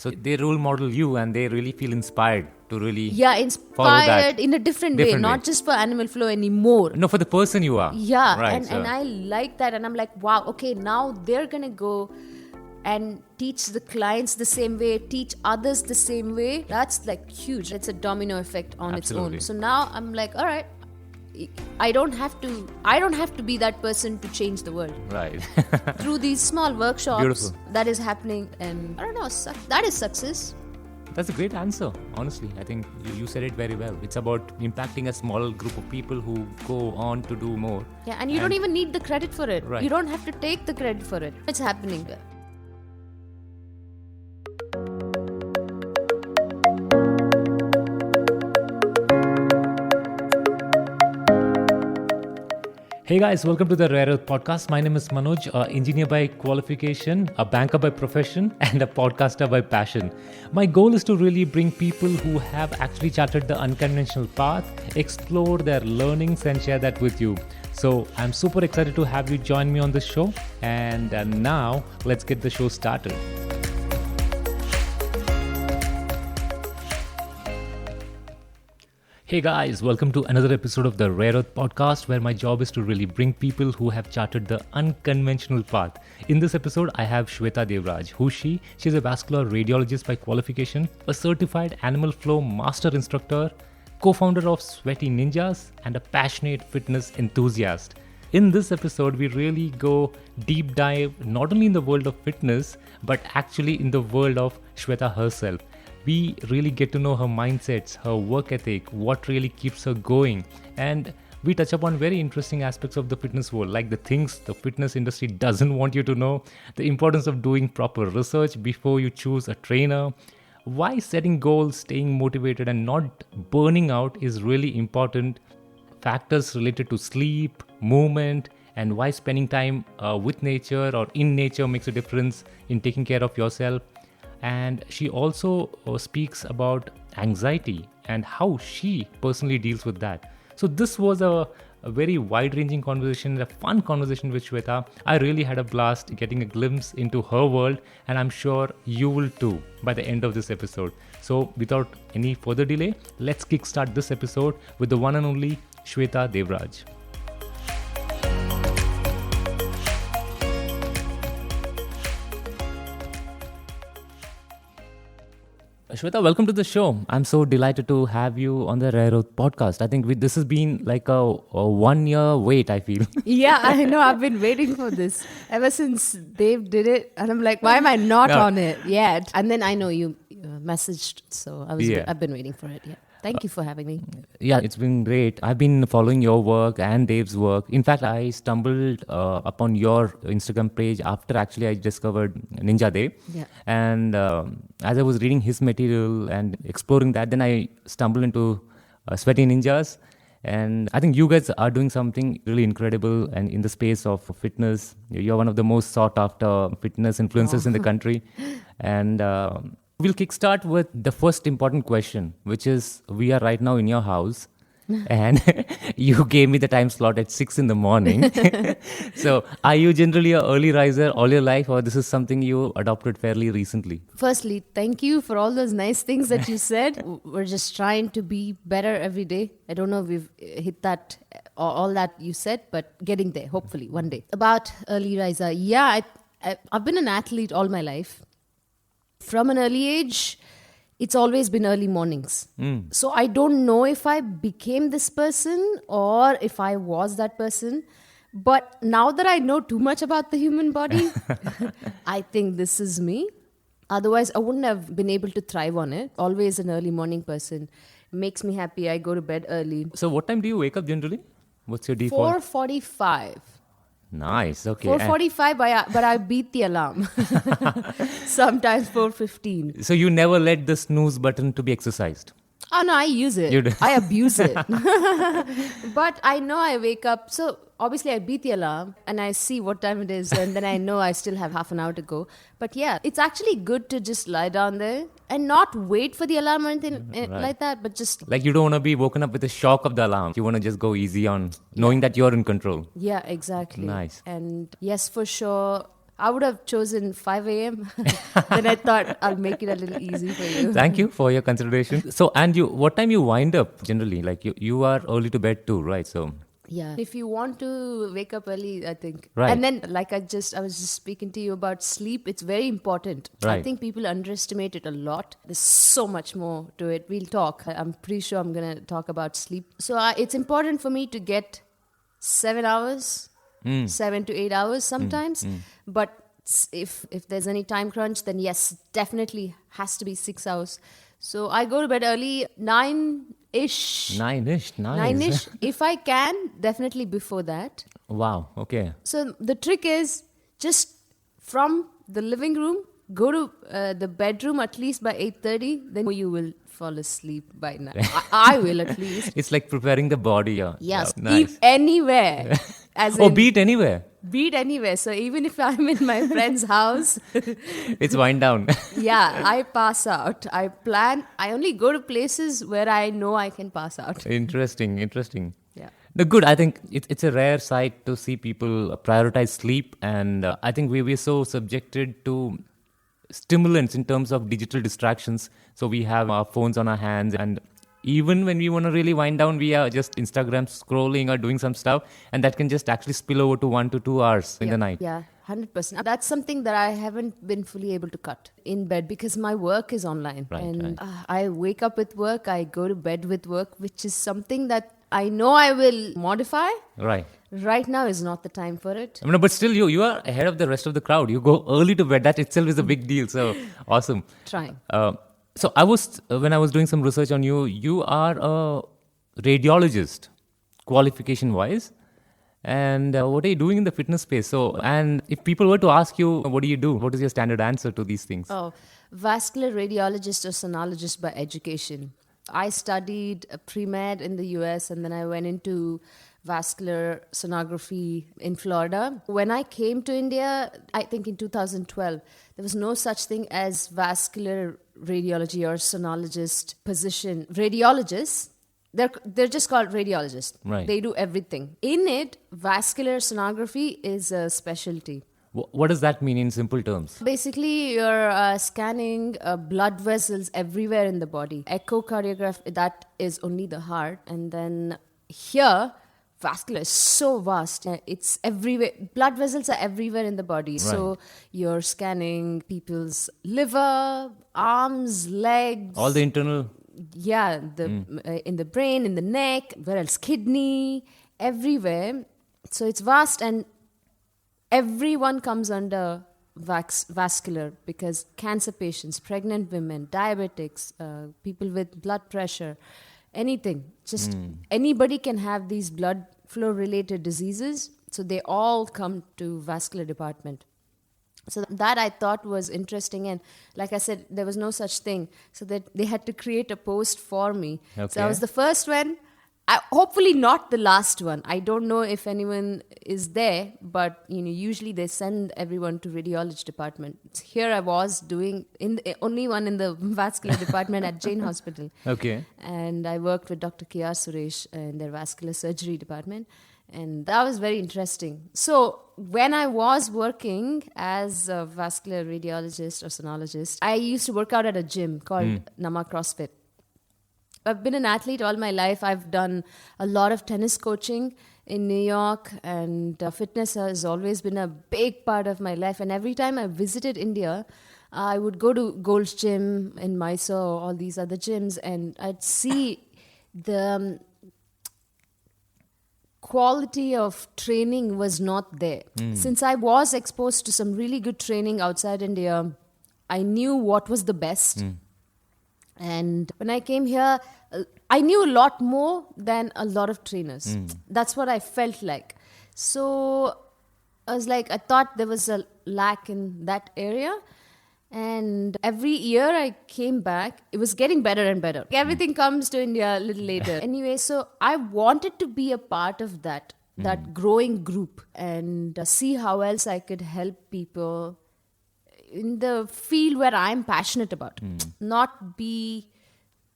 So they role model you and they really feel inspired to really inspired in a different way, not just for Animal Flow anymore. No, for the person you are. Yeah, right, and I like that, and I'm like, wow, okay, now they're going to go and teach the clients the same way, teach others the same way. That's like huge. It's a domino effect on its own. So now I'm like, all right, I don't have to be that person to change the world. Right. Through these small workshops, beautiful. That is happening, and I don't know, that is success. That's a great answer, honestly. I think you said it very well. It's about impacting a small group of people who go on to do more. Yeah, and you don't even need the credit for it. Right. You don't have to take the credit for it. It's happening. Hey guys, welcome to the RareErth podcast. My name is Manoj, engineer by qualification, a banker by profession, and a podcaster by passion. My goal is to really bring people who have actually charted the unconventional path, explore their learnings and share that with you. So I'm super excited to have you join me on this show. And now let's get the show started. Hey guys, welcome to another episode of the RareErth podcast, where my job is to really bring people who have charted the unconventional path. In this episode, I have Swetha Devaraj. Who's she? She's a vascular radiologist by qualification, a certified Animal-Flow Master Instructor, co-founder of Sweaty Ninjas, and a passionate fitness enthusiast. In this episode, we really go deep dive not only in the world of fitness, but actually in the world of Swetha herself. We really get to know her mindsets, her work ethic, what really keeps her going, and we touch upon very interesting aspects of the fitness world, like the things the fitness industry doesn't want you to know, the importance of doing proper research before you choose a trainer, why setting goals, staying motivated and not burning out is really important, factors related to sleep, movement, and why spending time with nature or in nature makes a difference in taking care of yourself. And she also speaks about anxiety and how she personally deals with that. So this was a very wide-ranging conversation, a fun conversation with Swetha. I really had a blast getting a glimpse into her world, and I'm sure you will too by the end of this episode. So without any further delay, let's kickstart this episode with the one and only Swetha Devaraj. Swetha, welcome to the show. I'm so delighted to have you on the RareErth podcast. I think this has been like a 1 year wait, I feel. Yeah, I know. I've been waiting for this ever since Dave did it. And I'm like, why am I not on it yet? And then I know you messaged. So I've been waiting for it. Yeah. Thank you for having me. Yeah, it's been great. I've been following your work and Dave's work. In fact, I stumbled upon your Instagram page after actually I discovered Ninja Dev. Yeah. And as I was reading his material and exploring that, then I stumbled into Sweaty Ninjas. And I think you guys are doing something really incredible and in the space of fitness. You're one of the most sought after fitness influencers in the country. And we'll kickstart with the first important question, which is, we are right now in your house and you gave me the time slot at 6 in the morning. So are you generally an early riser all your life, or this is something you adopted fairly recently? Firstly, thank you for all those nice things that you said. We're just trying to be better every day. I don't know if we've hit that, all that you said, but getting there, hopefully, one day. About early riser, yeah, I've been an athlete all my life. From an early age, it's always been early mornings. So I don't know if I became this person or if I was that person. But now that I know too much about the human body, I think this is me. Otherwise, I wouldn't have been able to thrive on it. Always an early morning person. Makes me happy. I go to bed early. So what time do you wake up generally? What's your default? 4:45. Nice, okay. 4:45, but I beat the alarm. Sometimes 4:15. So you never let the snooze button to be exercised? Oh no, I use it. You do. I abuse it. But I know I wake up. So obviously I beat the alarm and I see what time it is, and then I know I still have half an hour to go. But yeah, it's actually good to just lie down there and not wait for the alarm or anything like that, but just... Like you don't want to be woken up with the shock of the alarm. You want to just go easy on knowing that you're in control. Yeah, exactly. Nice. And yes, for sure, I would have chosen 5 a.m. Then I thought I'll make it a little easy for you. Thank you for your consideration. So, and what time you wind up generally? Like you are early to bed too, right? So, Yeah. If you want to wake up early, I think. Right. And then, like I was just speaking to you about sleep. It's very important. Right. I think people underestimate it a lot. There's so much more to it. We'll talk. I'm pretty sure I'm going to talk about sleep. So it's important for me to get 7 hours, 7 to 8 hours sometimes. But if there's any time crunch, then yes, definitely has to be 6 hours. So I go to bed early, 9-ish. 9-ish, nice. 9-ish. If I can, definitely before that. Wow, okay. So the trick is just from the living room, go to the bedroom at least by 8:30. Then you will fall asleep by 9. I will at least. It's like preparing the body. Yeah. Yes, Nice. eat anywhere. Beat anywhere. Beat anywhere. So even if I'm in my friend's house, It's wind down. yeah, I pass out. I only go to places where I know I can pass out. Interesting. Yeah. No, good. I think it's a rare sight to see people prioritize sleep. And I think we're so subjected to stimulants in terms of digital distractions. So we have our phones on our hands, and even when we want to really wind down, we are just Instagram scrolling or doing some stuff, and that can just actually spill over to 1 to 2 hours in the night. Yeah, 100%. That's something that I haven't been fully able to cut in bed because my work is online. Right. I wake up with work, I go to bed with work, which is something that I know I will modify. Right. Right now is not the time for it. I mean, but still, you are ahead of the rest of the crowd. You go early to bed. That itself is a big deal. So awesome. Trying. So when I was doing some research on you, you are a radiologist, qualification-wise. And what are you doing in the fitness space? So, and if people were to ask you, what do you do? What is your standard answer to these things? Oh, vascular radiologist or sonologist by education. I studied pre-med in the US and then I went into vascular sonography in Florida. When I came to India, I think in 2012, there was no such thing as vascular radiology or sonologist position. Radiologists, they're just called radiologists. Right. They do everything. In it, vascular sonography is a specialty. What does that mean in simple terms? Basically, you're scanning blood vessels everywhere in the body. Echocardiograph, that is only the heart. And then here, vascular is so vast. It's everywhere. Blood vessels are everywhere in the body. Right. So you're scanning people's liver, arms, legs. All the internal... Yeah, in the brain, in the neck, where else? Kidney, everywhere. So it's vast and everyone comes under vascular because cancer patients, pregnant women, diabetics, people with blood pressure, anything. Just anybody can have these blood flow related diseases. So they all come to vascular department. So that I thought was interesting. And like I said, there was no such thing. So that they had to create a post for me. Okay. So I was the first one. Hopefully not the last one. I don't know if anyone is there, but usually they send everyone to radiology department. Here I was doing only one in the vascular department at Jain Hospital. Okay. And I worked with Dr. K.R. Suresh in their vascular surgery department. And that was very interesting. So when I was working as a vascular radiologist or sonologist, I used to work out at a gym called Nama CrossFit. I've been an athlete all my life. I've done a lot of tennis coaching in New York, and fitness has always been a big part of my life. And every time I visited India, I would go to Gold's Gym in Mysore, all these other gyms, and I'd see the quality of training was not there. Since I was exposed to some really good training outside India, I knew what was the best. And when I came here, I knew a lot more than a lot of trainers. That's what I felt like. So I was like, I thought there was a lack in that area. And every year I came back, it was getting better and better. Everything comes to India a little later. Anyway, so I wanted to be a part of that growing group and see how else I could help people in the field where I'm passionate about. Not be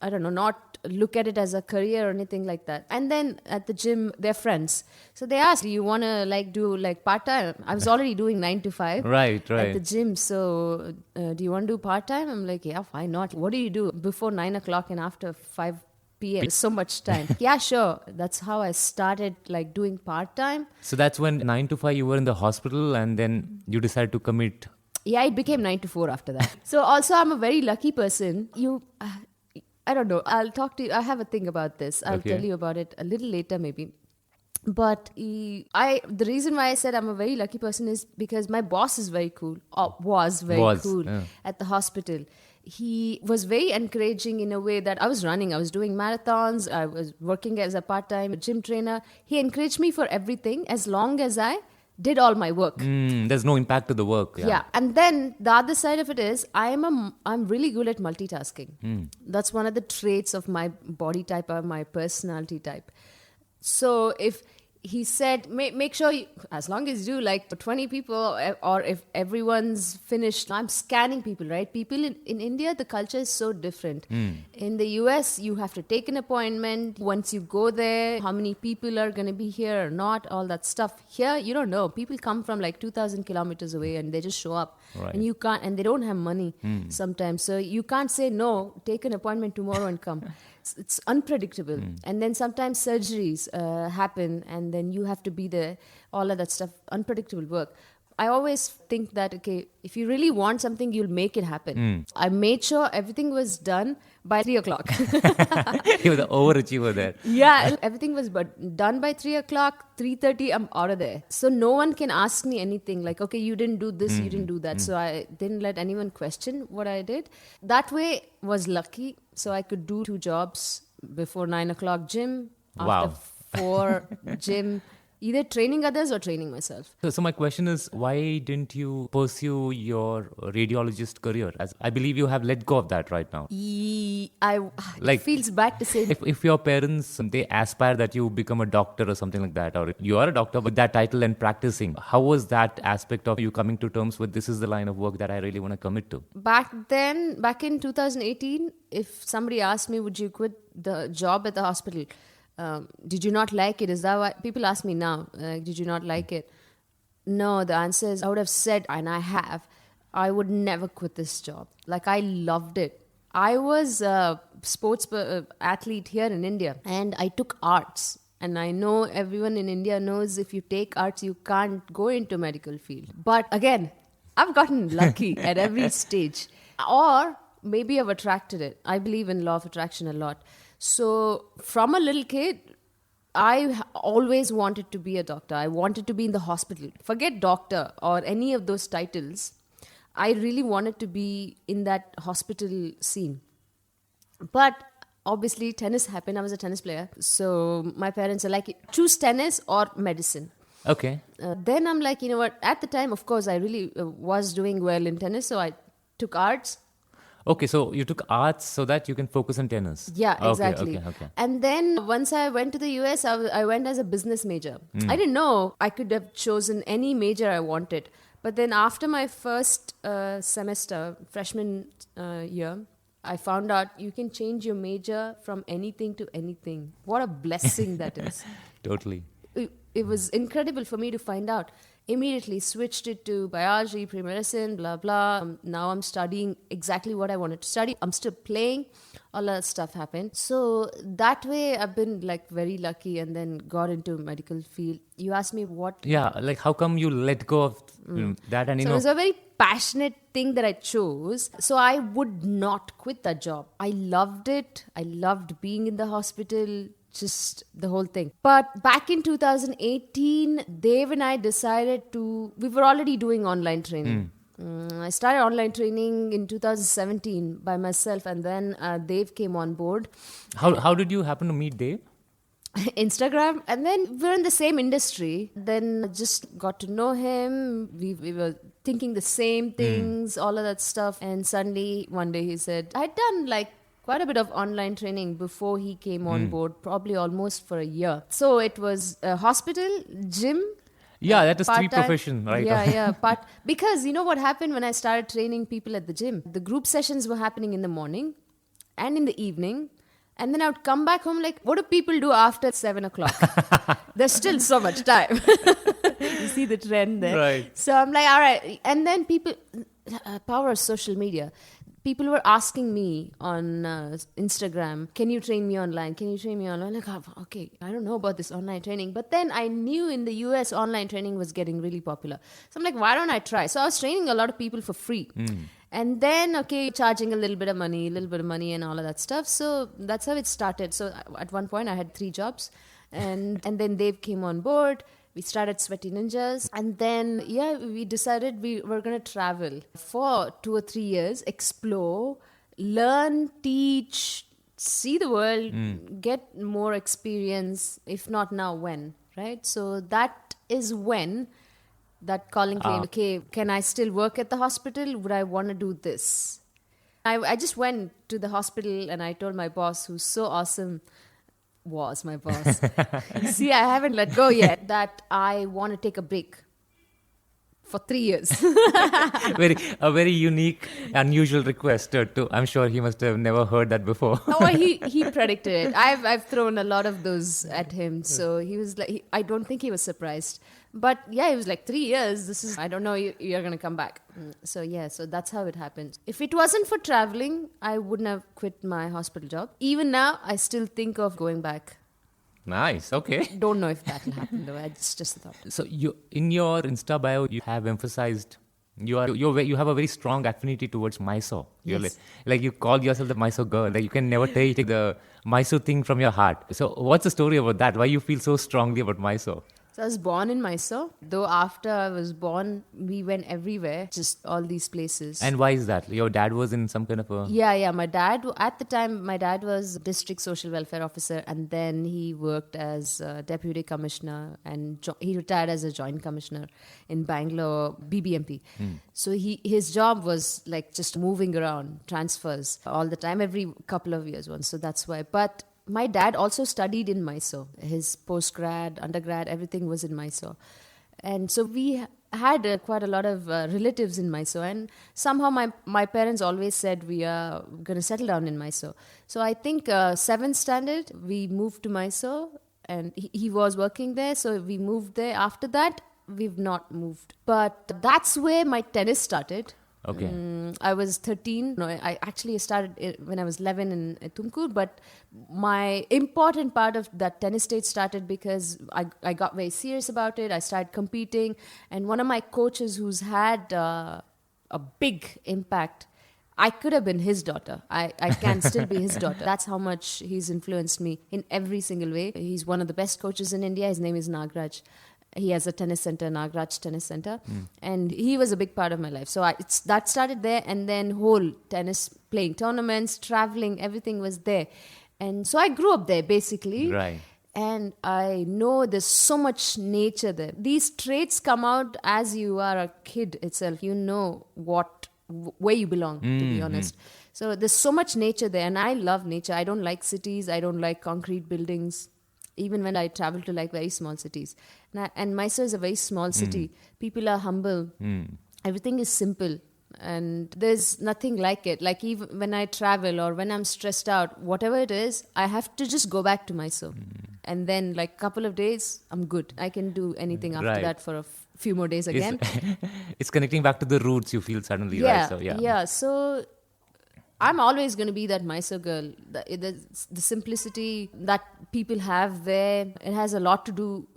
I don't know, not look at it as a career or anything like that. And then at the gym, they're friends. So they asked, do you want to like do like part-time? I was already doing 9 to 5 Right. at the gym. So do you want to do part-time? I'm like, yeah, why not? What do you do before 9 o'clock and after 5 p.m.? So much time. Yeah, sure. That's how I started like doing part-time. So that's when 9 to 5 you were in the hospital and then you decided to commit. Yeah, it became 9 to 4 after that. So also I'm a very lucky person. I don't know. I'll talk to you. I have a thing about this. I'll tell you about it a little later maybe. But the reason why I said I'm a very lucky person is because my boss is very cool. Was very cool at the hospital. He was very encouraging in a way that I was doing marathons. I was working as a part-time gym trainer. He encouraged me for everything as long as I did all my work. There's no impact to the work. Yeah. And then the other side of it is I'm really good at multitasking. That's one of the traits of my body type or my personality type. So if he said, make sure as long as you do like 20 people or if everyone's finished, I'm scanning people, right? People in India, the culture is so different. In the US, you have to take an appointment. Once you go there, how many people are going to be here or not, all that stuff. Here, you don't know. People come from like 2,000 kilometers away and they just show up. Right. And you can't, and they don't have money sometimes. So you can't say, no, take an appointment tomorrow and come. It's unpredictable. And then sometimes surgeries happen and then you have to be there, all of that stuff, unpredictable work. I always think that, okay, if you really want something, you'll make it happen. I made sure everything was done by 3 o'clock. You were the overachiever there. Yeah, everything was done by 3 o'clock, 3:30, I'm out of there. So no one can ask me anything like, okay, you didn't do this, you didn't do that. So I didn't let anyone question what I did. That way was lucky. So I could do 2 jobs before 9 o'clock gym, after 4 gym, either training others or training myself. So my question is, why didn't you pursue your radiologist career? As I believe you have let go of that right now. It feels bad to say. If your parents, they aspire that you become a doctor or something like that, or you are a doctor with that title and practicing, how was that aspect of you coming to terms with this is the line of work that I really want to commit to? Back in 2018, if somebody asked me, would you quit the job at the hospital? Did you not like it? Is that why people ask me now? Did you not like it? No, the answer is I would have said, and I have, I would never quit this job. Like I loved it. I was a sports athlete here in India and I took arts. And I know everyone in India knows if you take arts, you can't go into medical field. But again, I've gotten lucky at every stage. Or maybe I've attracted it. I believe in law of attraction a lot. So from a little kid, I always wanted to be a doctor. I wanted to be in the hospital. Forget doctor or any of those titles. I really wanted to be in that hospital scene. But obviously tennis happened. I was a tennis player. So my parents are like, choose tennis or medicine. Okay. Then I'm like, you know what? At the time, of course, I really was doing well in tennis. So I took arts. Okay, so you took arts so that you can focus on tennis. Yeah, exactly. Okay. And then once I went to the US, I went as a business major. I didn't know I could have chosen any major I wanted. But then after my first semester, freshman year, I found out you can change your major from anything to anything. What a blessing that is. Totally. It was incredible for me to find out. Immediately switched it to biology, pre-medicine, blah, blah. Now I'm studying exactly what I wanted to study. I'm still playing. All that stuff happened. So that way I've been like very lucky and then got into medical field. You asked me what... Yeah, like how come you let go of that and So it was a very passionate thing that I chose. So I would not quit that job. I loved it. I loved being in the hospital. Just the whole thing. But back in 2018, Dev and I decided we were already doing online training. I started online training in 2017 by myself and then Dev came on board. How did you happen to meet Dev? Instagram, and then we're in the same industry. Then just got to know him. We were thinking the same things, all of that stuff. And suddenly one day he said, I'd done like quite a bit of online training before he came on board, probably almost for a year. So it was a hospital, gym. Yeah, that is part-time. 3 profession, right? Yeah. Because you know what happened when I started training people at the gym? The group sessions were happening in the morning and in the evening. And then I would come back home like, what do people do after 7 o'clock? There's still so much time. You see the trend there. Right. So I'm like, all right. And then people, power of social media. People were asking me on Instagram, can you train me online? Can you train me online? Like, oh, okay, I don't know about this online training. But then I knew in the US, online training was getting really popular. So I'm like, why don't I try? So I was training a lot of people for free. And then, okay, charging a little bit of money and all of that stuff. So that's how it started. So at one point, I had 3 jobs. And then Dave came on board. We started Sweaty Ninjas. And then, we decided we were going to travel for 2 or 3 years, explore, learn, teach, see the world, get more experience. If not now, when? Right? So that is when that calling came. Okay, can I still work at the hospital? Would I want to do this? I just went to the hospital and I told my boss, who's so awesome, was my boss. See, I haven't let go yet, that I want to take a break for 3 years. A very unique, unusual request too. I'm sure he must have never heard that before. Oh, he predicted it. I've thrown a lot of those at him. So he was like, I don't think he was surprised. But yeah, it was like 3 years. I don't know, you're going to come back. So that's how it happened. If it wasn't for traveling, I wouldn't have quit my hospital job. Even now, I still think of going back. Nice, okay. Don't know if that will happen though. It's just a thought. So you, in your Insta bio, you have emphasized you have a very strong affinity towards Mysore. You're Yes. like you call yourself the Mysore girl. Like you can never take the Mysore thing from your heart. So what's the story about that? Why you feel so strongly about Mysore? So I was born in Mysore. Though after I was born, we went everywhere, just all these places. And why is that? Your dad was in some kind of a... Yeah. My dad, at the time, my dad was district social welfare officer, and then he worked as deputy commissioner, and he retired as a joint commissioner in Bangalore, BBMP. So his job was like just moving around, transfers all the time, every couple of years once. So that's why. But my dad also studied in Mysore. His postgrad, undergrad, everything was in Mysore. And so we had quite a lot of relatives in Mysore. And somehow my parents always said we are going to settle down in Mysore. So I think 7th standard, we moved to Mysore. And he was working there. So we moved there. After that, we've not moved. But that's where my tennis started. Okay. I was 13. No, I actually started when I was 11 in Tumkur. But my important part of that tennis stage started because I got very serious about it. I started competing. And one of my coaches who's had a big impact, I could have been his daughter. I can still be his daughter. That's how much he's influenced me in every single way. He's one of the best coaches in India. His name is Nagraj. He has a tennis center, Nagraj Tennis Center. And he was a big part of my life. So that started there. And then whole tennis, playing tournaments, traveling, everything was there. And so I grew up there, basically. Right. And I know there's so much nature there. These traits come out as you are a kid itself. You know where you belong, to be honest. So there's so much nature there. And I love nature. I don't like cities. I don't like concrete buildings. Even when I travel to like very small cities. And Mysore is a very small city. People are humble. Everything is simple. And there's nothing like it. Like even when I travel or when I'm stressed out, whatever it is, I have to just go back to Mysore. And then like a couple of days, I'm good. I can do anything after that for a few more days again. It's connecting back to the roots you feel suddenly, right? So, So I'm always going to be that Mysore girl. The simplicity that people have there, it has a lot to do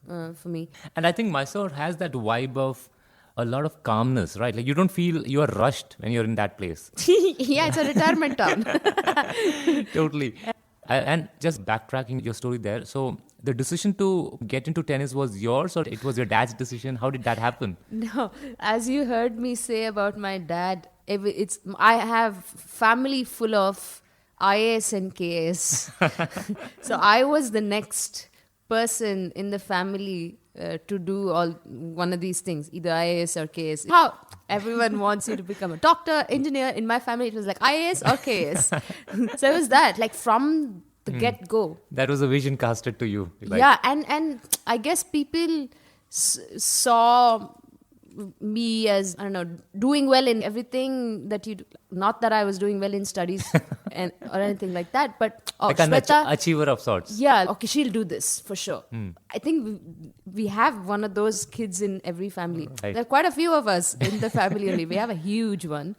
for me. And I think Mysore has that vibe of a lot of calmness, right? Like you don't feel you are rushed when you're in that place. Yeah, it's a retirement town. Totally. And just backtracking your story there. So the decision to get into tennis was yours or it was your dad's decision? How did that happen? No, as you heard me say about my dad, I have family full of IAS and KS. So I was the next person in the family to do one of these things, either IAS or KS. How everyone wants you to become a doctor, engineer. In my family, it was like IAS or KS. So it was that, like from the get-go. That was a vision casted to you. Like. Yeah, and I guess people saw me as, I don't know, doing well in everything that you do. Not that I was doing well in studies. or anything like that. But Like an Swetha, achiever of sorts. yeah, okay, she'll do this for sure. I think we have one of those kids in every family. Right. There are quite a few of us in the family only. We have a huge one,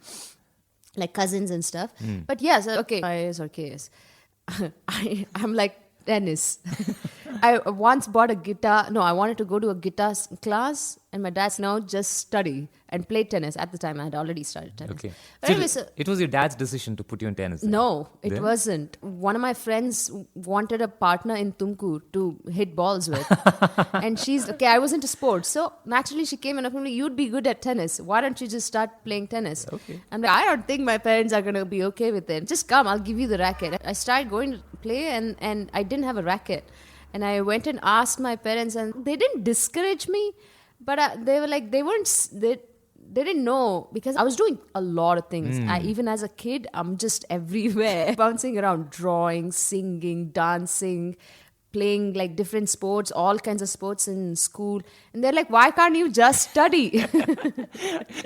like cousins and stuff. But yes, okay, IAS or KS. I'm like tennis. I once bought a guitar. No, I wanted to go to a guitar class, and my dad said, no, just study and play tennis. At the time, I had already started tennis. Okay. But So anyway, so it was your dad's decision to put you in tennis. Then? no, it Then? wasn't. One of my friends wanted a partner in Tumkur to hit balls with. And she's, okay, I was into sports. So naturally she came and told me, you'd be good at tennis. Why don't you just start playing tennis? Okay. I'm like, I don't think my parents are going to be okay with it. Just come, I'll give you the racket. I started going to play and I didn't have a racket. And I went and asked my parents and they didn't discourage me. But they were like, they didn't know because I was doing a lot of things. Even as a kid, I'm just everywhere, bouncing around, drawing, singing, dancing, playing like different sports, all kinds of sports in school. And they're like, why can't you just study?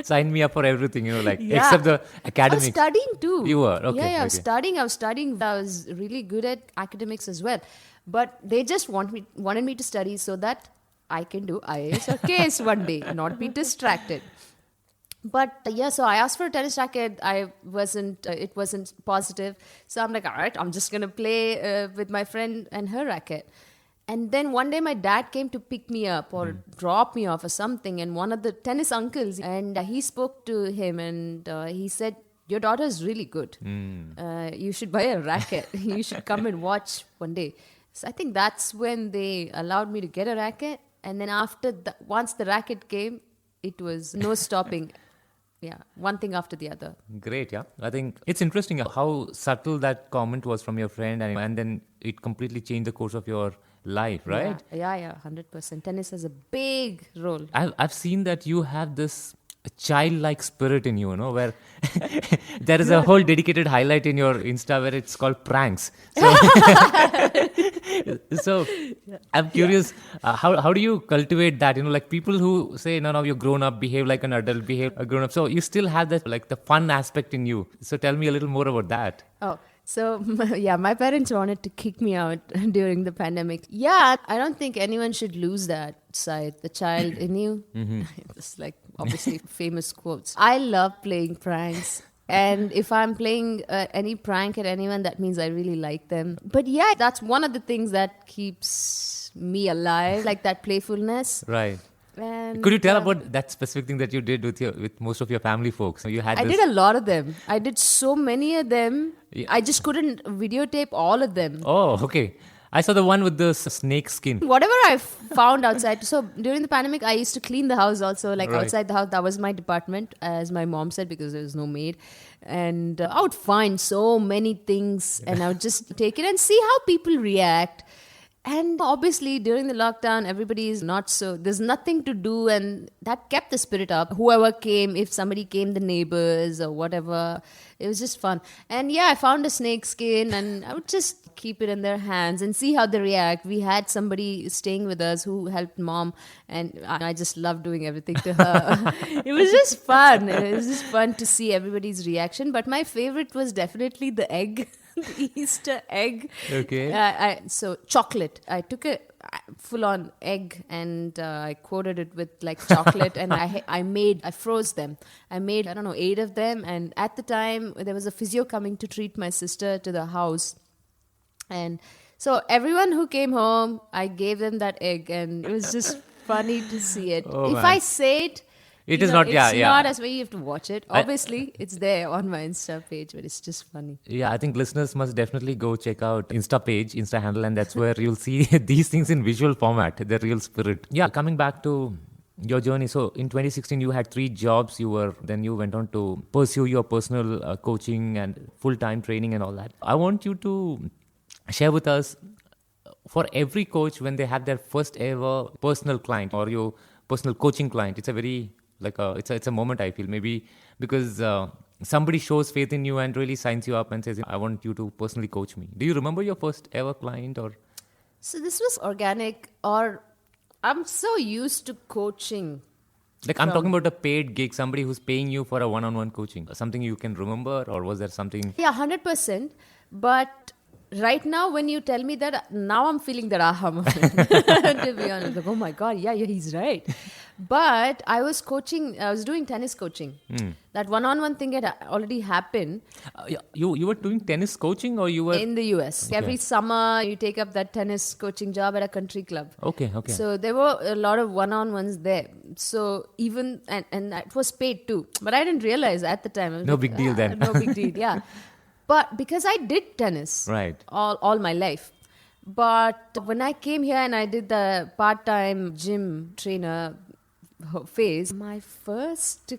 Sign me up for everything, like Yeah. except the I was academics. studying too. You were? Okay, Yeah, I was okay. studying. I was really good at academics as well. But they just wanted me to study so that I can do IAS or KS one day, not be distracted. But yeah, so I asked for a tennis racket. It wasn't positive. So I'm like, all right, I'm just going to play with my friend and her racket. And then one day my dad came to pick me up or drop me off or something. And one of the tennis uncles, and he spoke to him and he said, your daughter is really good. You should buy a racket. You should come and watch one day. So I think that's when they allowed me to get a racket. And then once the racket came, it was no stopping. Yeah, one thing after the other. Great, yeah. I think it's interesting how subtle that comment was from your friend, and then it completely changed the course of your life, right? Yeah, 100%. Tennis has a big role. I've seen that you have this childlike spirit in you, where there is a whole dedicated highlight in your Insta where it's called pranks. So I'm curious, how do you cultivate that? Like people who say, no, you're grown up, behave like an adult, behave a grown up. So you still have that, like the fun aspect in you. So tell me a little more about that. Oh, so yeah, my parents wanted to kick me out during the pandemic. Yeah, I don't think anyone should lose that side, the child in you. It's like obviously famous quotes. I love playing pranks. And if I'm playing any prank at anyone, that means I really like them. But yeah, that's one of the things that keeps me alive, like that playfulness. Right. And Could you tell about that specific thing that you did with most of your family folks? You had I did a lot of them. I did so many of them. Yeah. I just couldn't videotape all of them. Oh, okay. I saw the one with the snake skin. Whatever I found outside. So during the pandemic, I used to clean the house also, like Right. outside the house. That was my department, as my mom said, because there was no maid. And I would find so many things and I would just take it and see how people react. And obviously during the lockdown, everybody is not so, there's nothing to do, and that kept the spirit up. Whoever came, if somebody came, the neighbors or whatever, it was just fun. And yeah, I found a snake skin and I would just keep it in their hands and see how they react. We had somebody staying with us who helped mom, and I just loved doing everything to her. It was just fun. It was just fun to see everybody's reaction. But my favorite was definitely the egg. The Easter egg. Okay. So chocolate. I took a full-on egg and I coated it with like chocolate, and I froze them. I made 8 of them, and at the time there was a physio coming to treat my sister to the house, and so everyone who came home, I gave them that egg, and it was just funny to see it. Oh, if man. I say it. It is not, It's not as well. You have to watch it. Obviously, it's there on my Insta page, but it's just funny. Yeah, I think listeners must definitely go check out Insta handle, and that's where you'll see these things in visual format, the real spirit. Yeah, coming back to your journey. So in 2016, you had 3 jobs. Then you went on to pursue your personal coaching and full-time training and all that. I want you to share with us, for every coach, when they have their first ever personal client or your personal coaching client, it's a very it's a moment, I feel, maybe because somebody shows faith in you and really signs you up and says, I want you to personally coach me. Do you remember your first ever client? Or So this was organic, or I'm so used to coaching Like I'm talking about a paid gig, somebody who's paying you for a one-on-one coaching. Something you can remember, or was there something? Yeah, 100%. But right now, when you tell me that, now I'm feeling that aha moment. To be honest, like, oh my God, yeah, he's right. But I was doing tennis coaching. That one-on-one thing had already happened. You were doing tennis coaching, or you were In the US. Okay. Every summer, you take up that tennis coaching job at a country club. Okay. So there were a lot of one-on-ones there. So even, and it was paid too. But I didn't realize at the time. I was No like, big deal then. No big deal, yeah. But because I did tennis Right. all my life. But when I came here and I did the part-time gym trainer phase, my first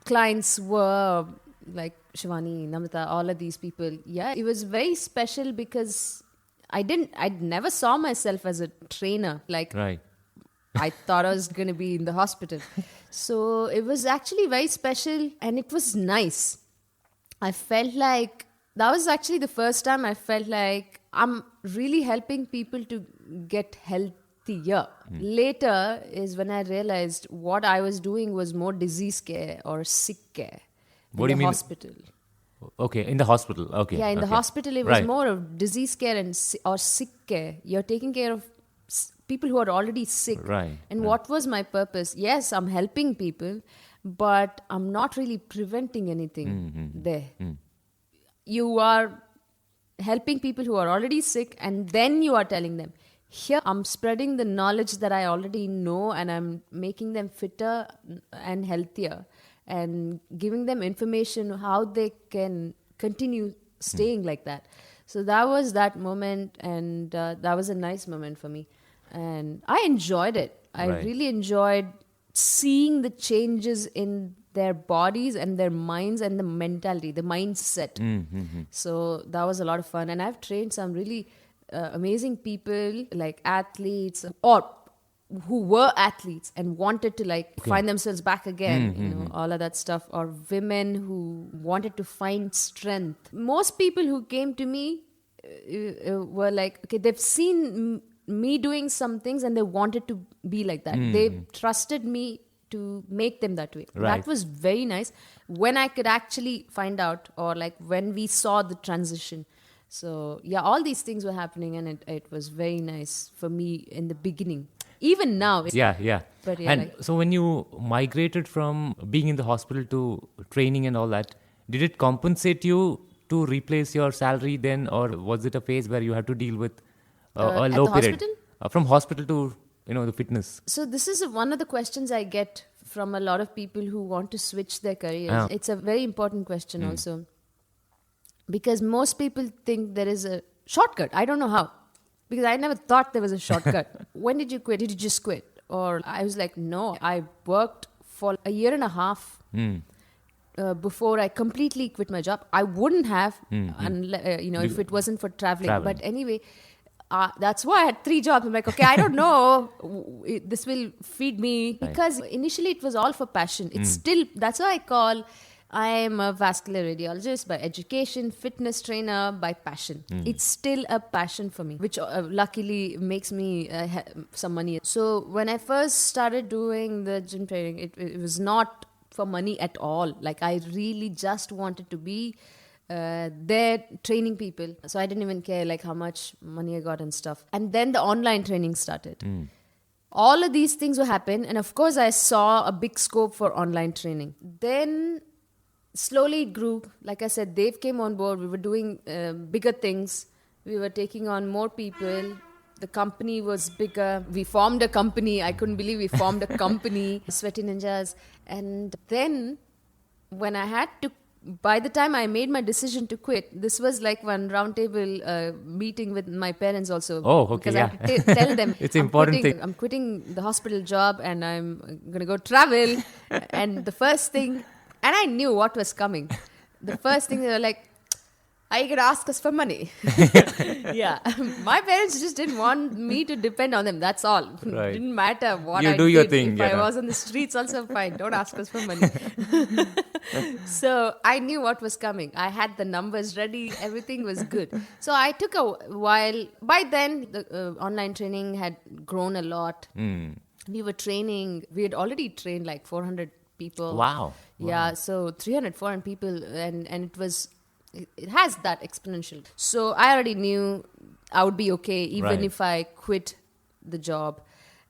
clients were like Shivani, Namrata, all of these people. Yeah, it was very special because I never saw myself as a trainer. Like, Right. I thought I was going to be in the hospital. So it was actually very special and it was nice. I felt like that was actually the first time I felt like I'm really helping people to get healthier. Later is when I realized what I was doing was more disease care or sick care What do you in the mean? hospital. Okay, in the hospital. Okay. Yeah, in the okay. hospital it was Right. more of disease care or sick care. You're taking care of people who are already sick. Right. And what was my purpose? Yes, I'm helping people, but I'm not really preventing anything there. You are helping people who are already sick, and then you are telling them. Here, I'm spreading the knowledge that I already know, and I'm making them fitter and healthier, and giving them information how they can continue staying like that. So that was that moment, and that was a nice moment for me. And I enjoyed it. I Right. really enjoyed seeing the changes in their bodies and their minds and the mentality, the mindset. So that was a lot of fun. And I've trained some really amazing people, like athletes or who were athletes and wanted to find themselves back again, all of that stuff, or women who wanted to find strength. Most people who came to me were like, okay, they've seen me doing some things and they wanted to be like that. They trusted me to make them that way. Right. That was very nice when I could actually find out, or like when we saw the transition. So yeah, all these things were happening, and it was very nice for me in the beginning. Even now. Yeah. But yeah, And so when you migrated from being in the hospital to training and all that, did it compensate you to replace your salary then, or was it a phase where you had to deal with a at low the period? hospital? From hospital to the fitness. So this is one of the questions I get from a lot of people who want to switch their careers. Ah. It's a very important question also. Because most people think there is a shortcut. I don't know how. Because I never thought there was a shortcut. When did you quit? Did you just quit? Or I was like, no, I worked for a year and a half before I completely quit my job. I wouldn't have, if it wasn't for traveling. But anyway, that's why I had 3 jobs. I'm like, okay, I don't know. This will feed me. Because initially it was all for passion. It's still, that's why I am a vascular radiologist by education, fitness trainer by passion. It's still a passion for me, which luckily makes me some money. So when I first started doing the gym training, it was not for money at all. Like I really just wanted to be there training people. So I didn't even care like how much money I got and stuff. And then the online training started. All of these things will happen. And of course, I saw a big scope for online training. Then slowly it grew. Like I said, Dave came on board. We were doing bigger things. We were taking on more people. The company was bigger. We formed a company. I couldn't believe we formed a company, Sweaty Ninjas. And then when I had to, by the time I made my decision to quit, this was like one roundtable meeting with my parents also. Oh, okay, because yeah. I had to tell them, It's an important thing. I'm quitting the hospital job and I'm going to go travel. And the first thing, and I knew what was coming. The first thing they were like, are you going to ask us for money? Yeah. My parents just didn't want me to depend on them. That's all. Right. Didn't matter what You I do did. your thing, If you I know. was on the streets, also fine. Don't ask us for money. So I knew what was coming. I had the numbers ready. Everything was good. So I took a while. By then, the online training had grown a lot. we were training. We had already trained like 400 people. Wow. Yeah, so 300, 400 people, and it has that exponential. So I already knew I would be okay even Right. if I quit the job.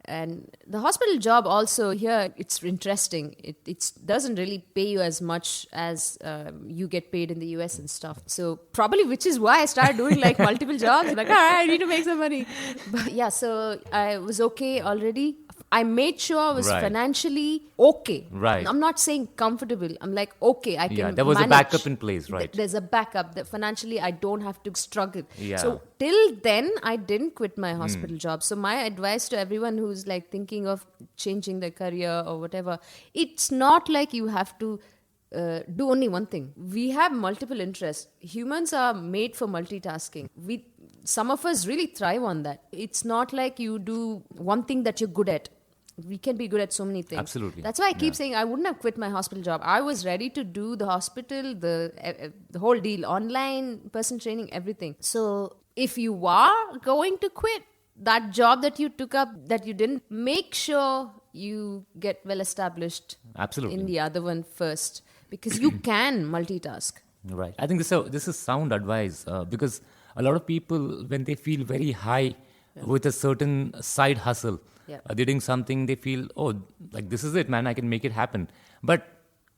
And the hospital job also here, it's interesting. It doesn't really pay you as much as you get paid in the US and stuff. So probably which is why I started doing like multiple jobs. Like, all right, I need to make some money. But yeah, so I was okay already. I made sure I was Right. financially okay. Right. I'm not saying comfortable. I'm like, okay, I can Yeah, there was a manage. backup in place, right? There's a backup. That financially, I don't have to struggle. Yeah. So till then, I didn't quit my hospital job. So my advice to everyone who's like thinking of changing their career or whatever, it's not like you have to do only one thing. We have multiple interests. Humans are made for multitasking. Some of us really thrive on that. It's not like you do one thing that you're good at. We can be good at so many things. Absolutely. That's why I keep saying I wouldn't have quit my hospital job. I was ready to do the hospital, the whole deal, online, person training, everything. So if you are going to quit that job that you took up, that you didn't, make sure you get well established Absolutely. in the other one first, because you can multitask. Right. I think this is sound advice because a lot of people, when they feel very high with a certain side hustle, they're doing something, they feel, oh, like this is it, man, I can make it happen. But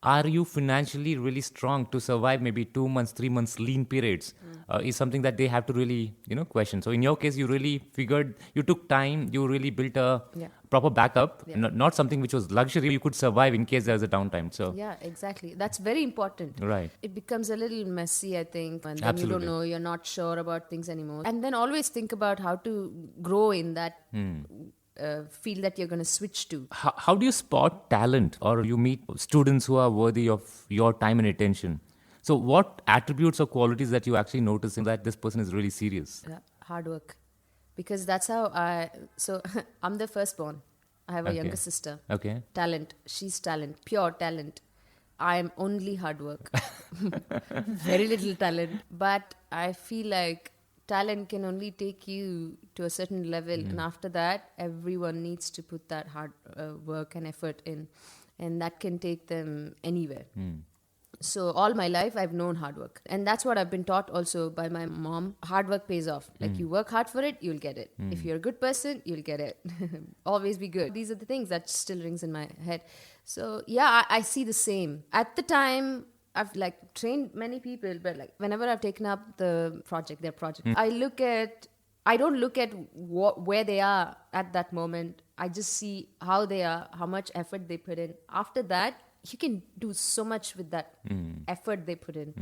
are you financially really strong to survive maybe 2 months, 3 months lean periods is something that they have to really, question. So in your case, you really figured, you took time, you really built a proper backup, not something which was luxury, you could survive in case there's a downtime. So yeah, exactly. That's very important. Right. It becomes a little messy, I think, and then Absolutely. you don't know, you're not sure about things anymore. And then always think about how to grow in that field that you're going to switch to. How do you spot talent, or you meet students who are worthy of your time and attention? So what attributes or qualities that you actually notice in that this person is really serious? Yeah, hard work. Because that's how I'm the firstborn. I have a younger sister. Okay. Talent. She's talent. Pure talent. I'm only hard work. Very little talent. But I feel like talent can only take you to a certain level. And after that, everyone needs to put that hard work and effort in. And that can take them anywhere. So all my life, I've known hard work. And that's what I've been taught also by my mom. Hard work pays off. Like you work hard for it, you'll get it. If you're a good person, you'll get it. Always be good. These are the things that still rings in my head. So yeah, I see the same. At the time, I've like trained many people, but like whenever I've taken up their project, I don't look at where they are at that moment. I just see how they are, how much effort they put in. After that, you can do so much with that effort they put in,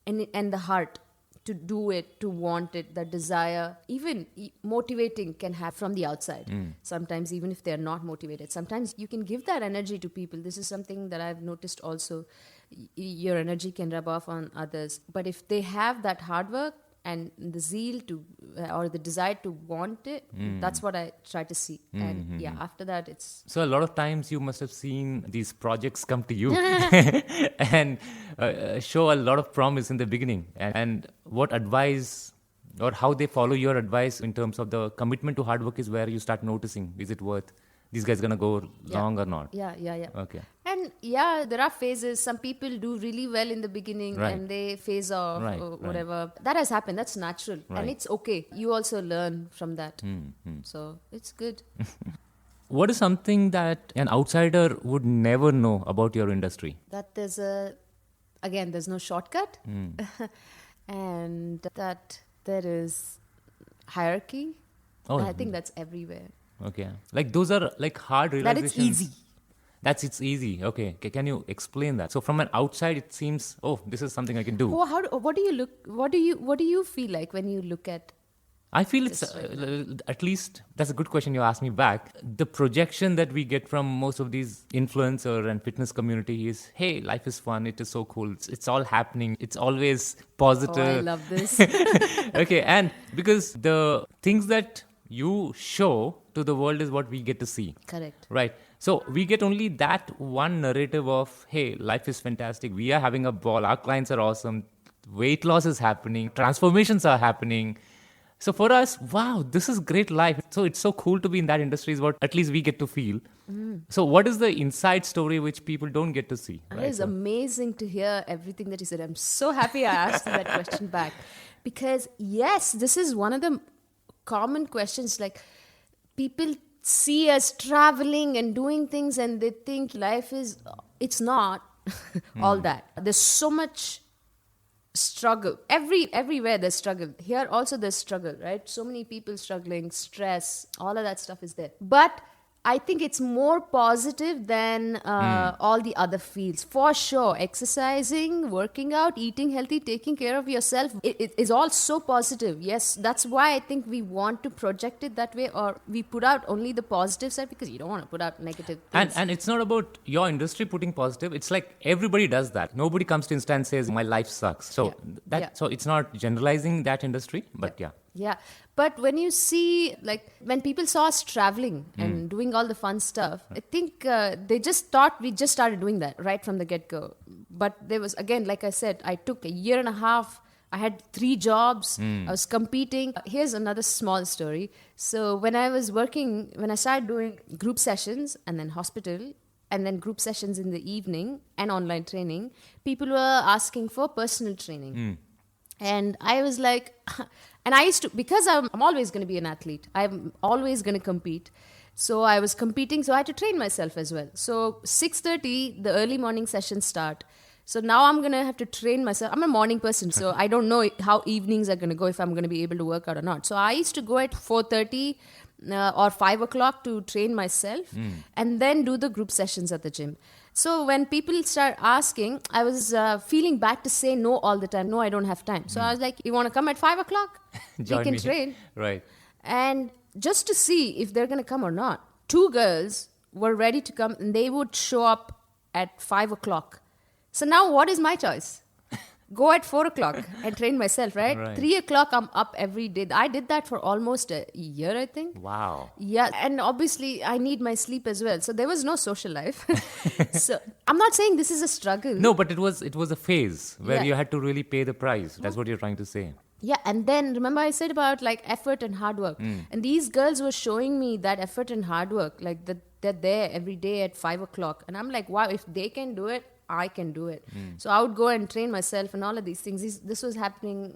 and the heart to do it, to want it, the desire. Even motivating can happen from the outside. Sometimes even if they're not motivated, sometimes you can give that energy to people. This is something that I've noticed also. Your energy can rub off on others, but if they have that hard work and the zeal to or the desire to want it, that's what I try to see. And after that, it's so a lot of times you must have seen these projects come to you and show a lot of promise in the beginning. And what advice or how they follow your advice in terms of the commitment to hard work is where you start noticing, is it worth, these guys gonna go long or not? Yeah. Okay. And there are phases. Some people do really well in the beginning and they phase off or whatever. That has happened. That's natural. And it's okay. You also learn from that. So it's good. What is something that an outsider would never know about your industry? That there's no shortcut. And that there is hierarchy. Oh, I think that's everywhere. Okay. Like those are like hard That realizations. it's easy. It's easy. Okay. Can you explain that? So from an outside, it seems, this is something I can do. What do you feel like when you look at? I feel it's at least that's a good question you asked me back. The projection that we get from most of these influencer and fitness community is, hey, life is fun. It is so cool. It's all happening. It's always positive. Oh, I love this. Okay. And because the things that you show to the world is what we get to see. Correct. Right. So we get only that one narrative of, hey, life is fantastic. We are having a ball. Our clients are awesome. Weight loss is happening. Transformations are happening. So for us, wow, this is great life. So it's so cool to be in that industry is what at least we get to feel. So what is the inside story which people don't get to see? It is amazing to hear everything that you said. I'm so happy I asked you that question back. Because yes, this is one of the common questions. Like, people see us traveling and doing things and they think life is, it's not all that. There's so much struggle. Everywhere there's struggle. Here also there's struggle, right? So many people struggling, stress, all of that stuff is there. But I think it's more positive than all the other fields. For sure, exercising, working out, eating healthy, taking care of yourself, it is all so positive. Yes, that's why I think we want to project it that way, or we put out only the positive side, because you don't want to put out negative things. And it's not about your industry putting positive. It's like everybody does that. Nobody comes to Insta and says, my life sucks. So so it's not generalizing that industry, but Yeah, but when you see, like, when people saw us traveling and doing all the fun stuff, I think they just thought we just started doing that right from the get-go. But there was, again, like I said, I took a year and a half. I had 3 jobs. I was competing. Here's another small story. So when I started doing group sessions and then hospital, and then group sessions in the evening and online training, people were asking for personal training. And I was like, and I used to, because I'm always going to be an athlete. I'm always going to compete. So I was competing, so I had to train myself as well. So 6:30, the early morning sessions start. So now I'm going to have to train myself. I'm a morning person, so I don't know how evenings are going to go, if I'm going to be able to work out or not. So I used to go at 4:30 or 5 o'clock to train myself and then do the group sessions at the gym. So when people start asking, I was feeling bad to say no all the time. No, I don't have time. So I was like, you want to come at 5 o'clock? We can train. Right. And just to see if they're going to come or not. 2 girls were ready to come and they would show up at 5 o'clock. So now what is my choice? Go at 4 o'clock and train myself, right? 3 o'clock, I'm up every day. I did that for almost a year, I think. Wow. Yeah, and obviously I need my sleep as well. So there was no social life. So I'm not saying this is a struggle. No, but it was a phase where you had to really pay the price. That's what you're trying to say. Yeah, and then remember I said about like effort and hard work. And these girls were showing me that effort and hard work. Like they're there every day at 5 o'clock. And I'm like, wow, if they can do it, I can do it. So I would go and train myself and all of these things. This was happening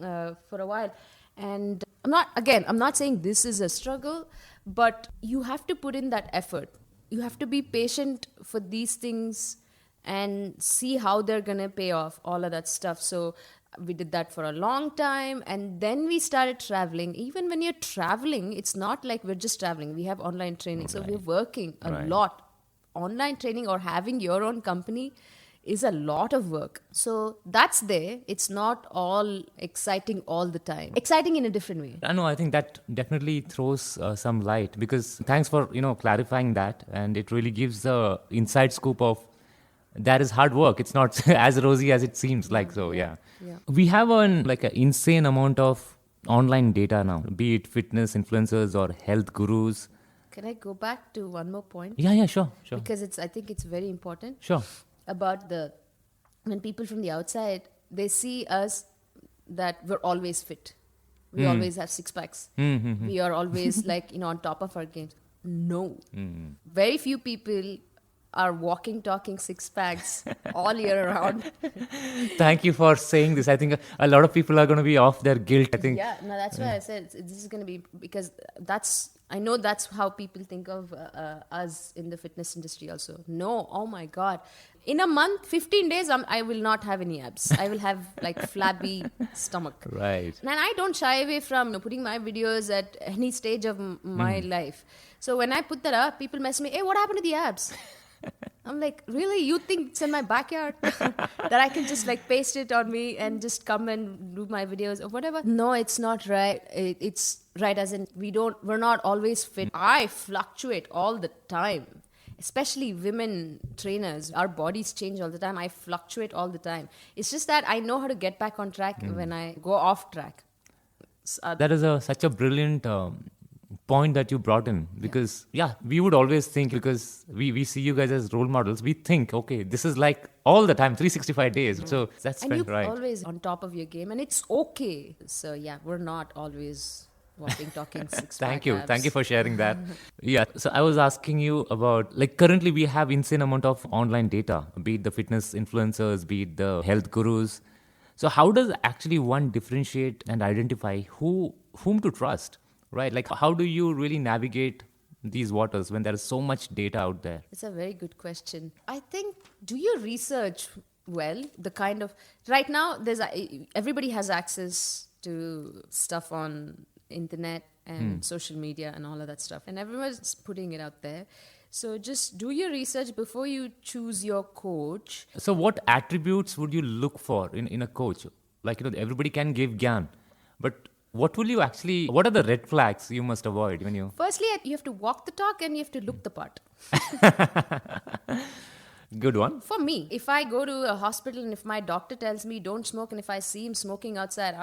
for a while. And I'm not saying this is a struggle, but you have to put in that effort. You have to be patient for these things and see how they're going to pay off, all of that stuff. So we did that for a long time. And then we started traveling. Even when you're traveling, it's not like we're just traveling. We have online training. So we're working a lot. Online training or having your own company is a lot of work. So that's there. It's not all exciting all the time. Exciting in a different way. I know. I think that definitely throws some light, because thanks for clarifying that, and it really gives the inside scoop of that is hard work. It's not as rosy as it seems. We have an insane amount of online data now, be it fitness influencers or health gurus. Can I go back to one more point? Yeah, sure. Because I think it's very important. Sure. About when people from the outside, they see us that we're always fit. We always have 6 packs. We are always on top of our games. No. Very few people are walking, talking 6 packs all year round. Thank you for saying this. I think a lot of people are going to be off their guilt, I think. Yeah, no, that's why I said this is going to be, because I know that's how people think of us in the fitness industry also. No, oh my God. In a month, 15 days, I will not have any abs. I will have flabby stomach. Right. And I don't shy away from putting my videos at any stage of my life. So when I put that up, people message me, hey, what happened to the abs? I'm like, really? You think it's in my backyard? That I can just paste it on me and just come and do my videos or whatever? No, it's not right. It's right as in we're not always fit. I fluctuate all the time. Especially women trainers, our bodies change all the time. I fluctuate all the time. It's just that I know how to get back on track when I go off track. That is such a brilliant point that you brought in, because we would always think, because we see you guys as role models, we think, okay, this is all the time, 365 days. So that's and you're right. Always on top of your game, and it's okay. So we're not always walking, talking, six Thank you for sharing that. Yeah, so I was asking you about, like, currently we have insane amount of online data, be it the fitness influencers, be it the health gurus. So how does actually one differentiate and identify whom to trust, right? Like, how do you really navigate these waters when there is so much data out there? It's a very good question. I think, do you research well the kind of, right now everybody has access to stuff on internet and social media and all of that stuff, and everyone's putting it out there. So just do your research before you choose your coach. So what attributes would you look for in a coach? Like, everybody can give gyan, but what are the red flags you must avoid when you... Firstly, you have to walk the talk and you have to look the part. Good one. For me, if I go to a hospital and if my doctor tells me don't smoke, and if I see him smoking outside,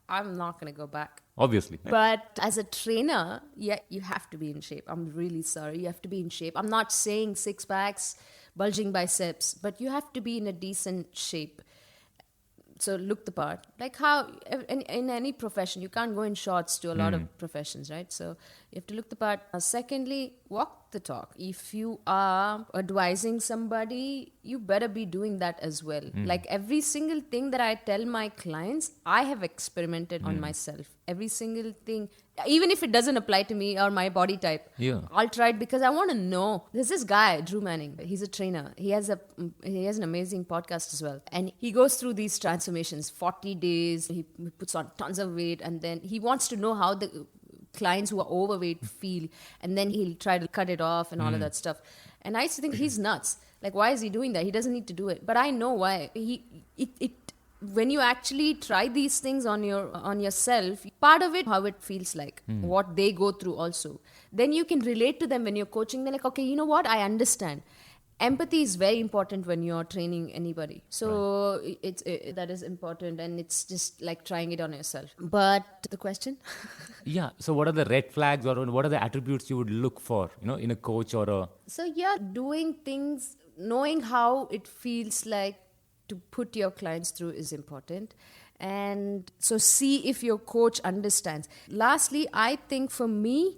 I'm not going to go back. Obviously. But as a trainer, yeah, you have to be in shape. I'm really sorry. You have to be in shape. I'm not saying six packs, bulging biceps, but you have to be in a decent shape. So look the part. Like how in any profession, you can't go in shorts to a lot of professions, right? So you have to look the part. Secondly, walk the talk. If you are advising somebody, you better be doing that as well. Like every single thing that I tell my clients, I have experimented on myself. Every single thing, even if it doesn't apply to me or my body type, I'll try it because I want to know. There's this guy, Drew Manning. He's a trainer. He has an amazing podcast as well. And he goes through these transformations, 40 days. He puts on tons of weight, and then he wants to know how the clients who are overweight feel, and then he'll try to cut it off and all of that stuff. And I used to think he's nuts. Like, why is he doing that? He doesn't need to do it. But I know why. When you actually try these things on yourself, part of it, how it feels like, what they go through also. Then you can relate to them when you're coaching. They're like, okay, you know what? I understand. Empathy is very important when you're training anybody. So that is important, and it's just like trying it on yourself. But the question? Yeah. So what are the red flags, or what are the attributes you would look for, in a coach or a... So yeah, doing things, knowing how it feels like to put your clients through is important. And so see if your coach understands. Lastly, I think for me,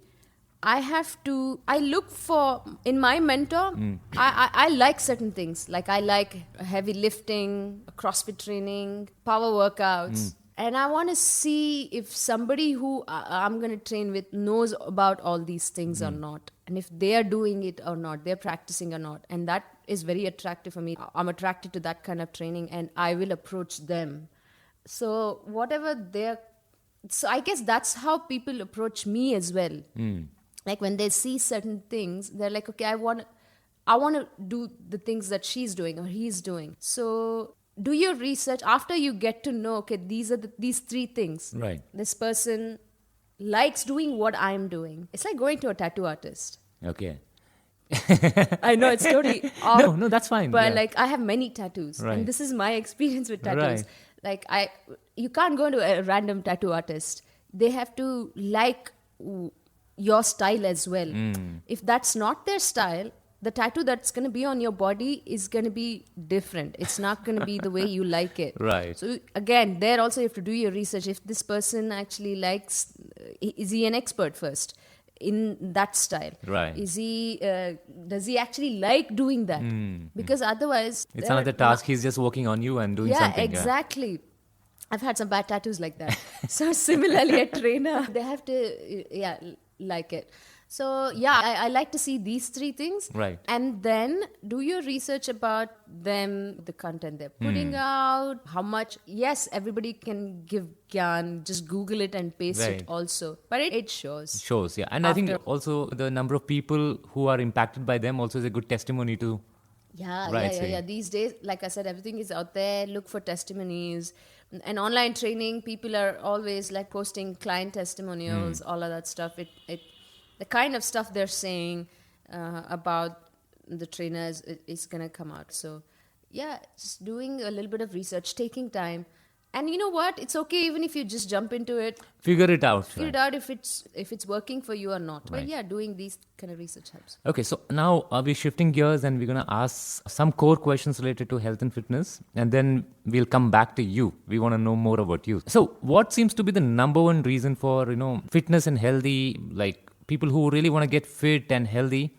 I look for, in my mentor, I like certain things. Like I like heavy lifting, CrossFit training, power workouts. And I want to see if somebody who I'm going to train with knows about all these things or not. And if they are doing it or not, they're practicing or not. And that is very attractive for me. I'm attracted to that kind of training, and I will approach them. So so I guess that's how people approach me as well. Like when they see certain things, they're like, okay, I want to do the things that she's doing or he's doing. So do your research after you get to know, okay, these are these three things. Right. This person likes doing what I'm doing. It's like going to a tattoo artist. Okay. I know it's totally off. No, that's fine. But like I have many tattoos, right. And this is my experience with tattoos. Right. Like you can't go to a random tattoo artist. They have to like your style as well. If that's not their style, the tattoo that's going to be on your body is going to be different. It's not going to be the way you like it. Right. So again, there also you have to do your research. If this person actually likes, is he an expert first in that style? Right. Is he? Does he actually like doing that? Because otherwise, it's another task. He's just working on you and doing something. Exactly. Yeah. I've had some bad tattoos like that. So similarly, a trainer, they have to, like it. So I like to see these three things. Right. And then do your research about them, the content they're putting out, how much. Yes, everybody can give gyan, just Google it and paste it also. But it shows. Shows, yeah. And I think also the number of people who are impacted by them also is a good testimony to... Yeah. These days, like I said, everything is out there. Look for testimonies. And online training, people are always like posting client testimonials, all of that stuff. The kind of stuff they're saying about the trainers is going to come out. So, just doing a little bit of research, taking time And you know what? It's okay even if you just jump into it. Figure it out. Figure it out if it's working for you or not. Right. But yeah, doing these kind of research helps. Okay, so now we're shifting gears and we're going to ask some core questions related to health and fitness, and then we'll come back to you. We want to know more about you. So what seems to be the number one reason for, fitness and healthy, like people who really want to get fit and healthy,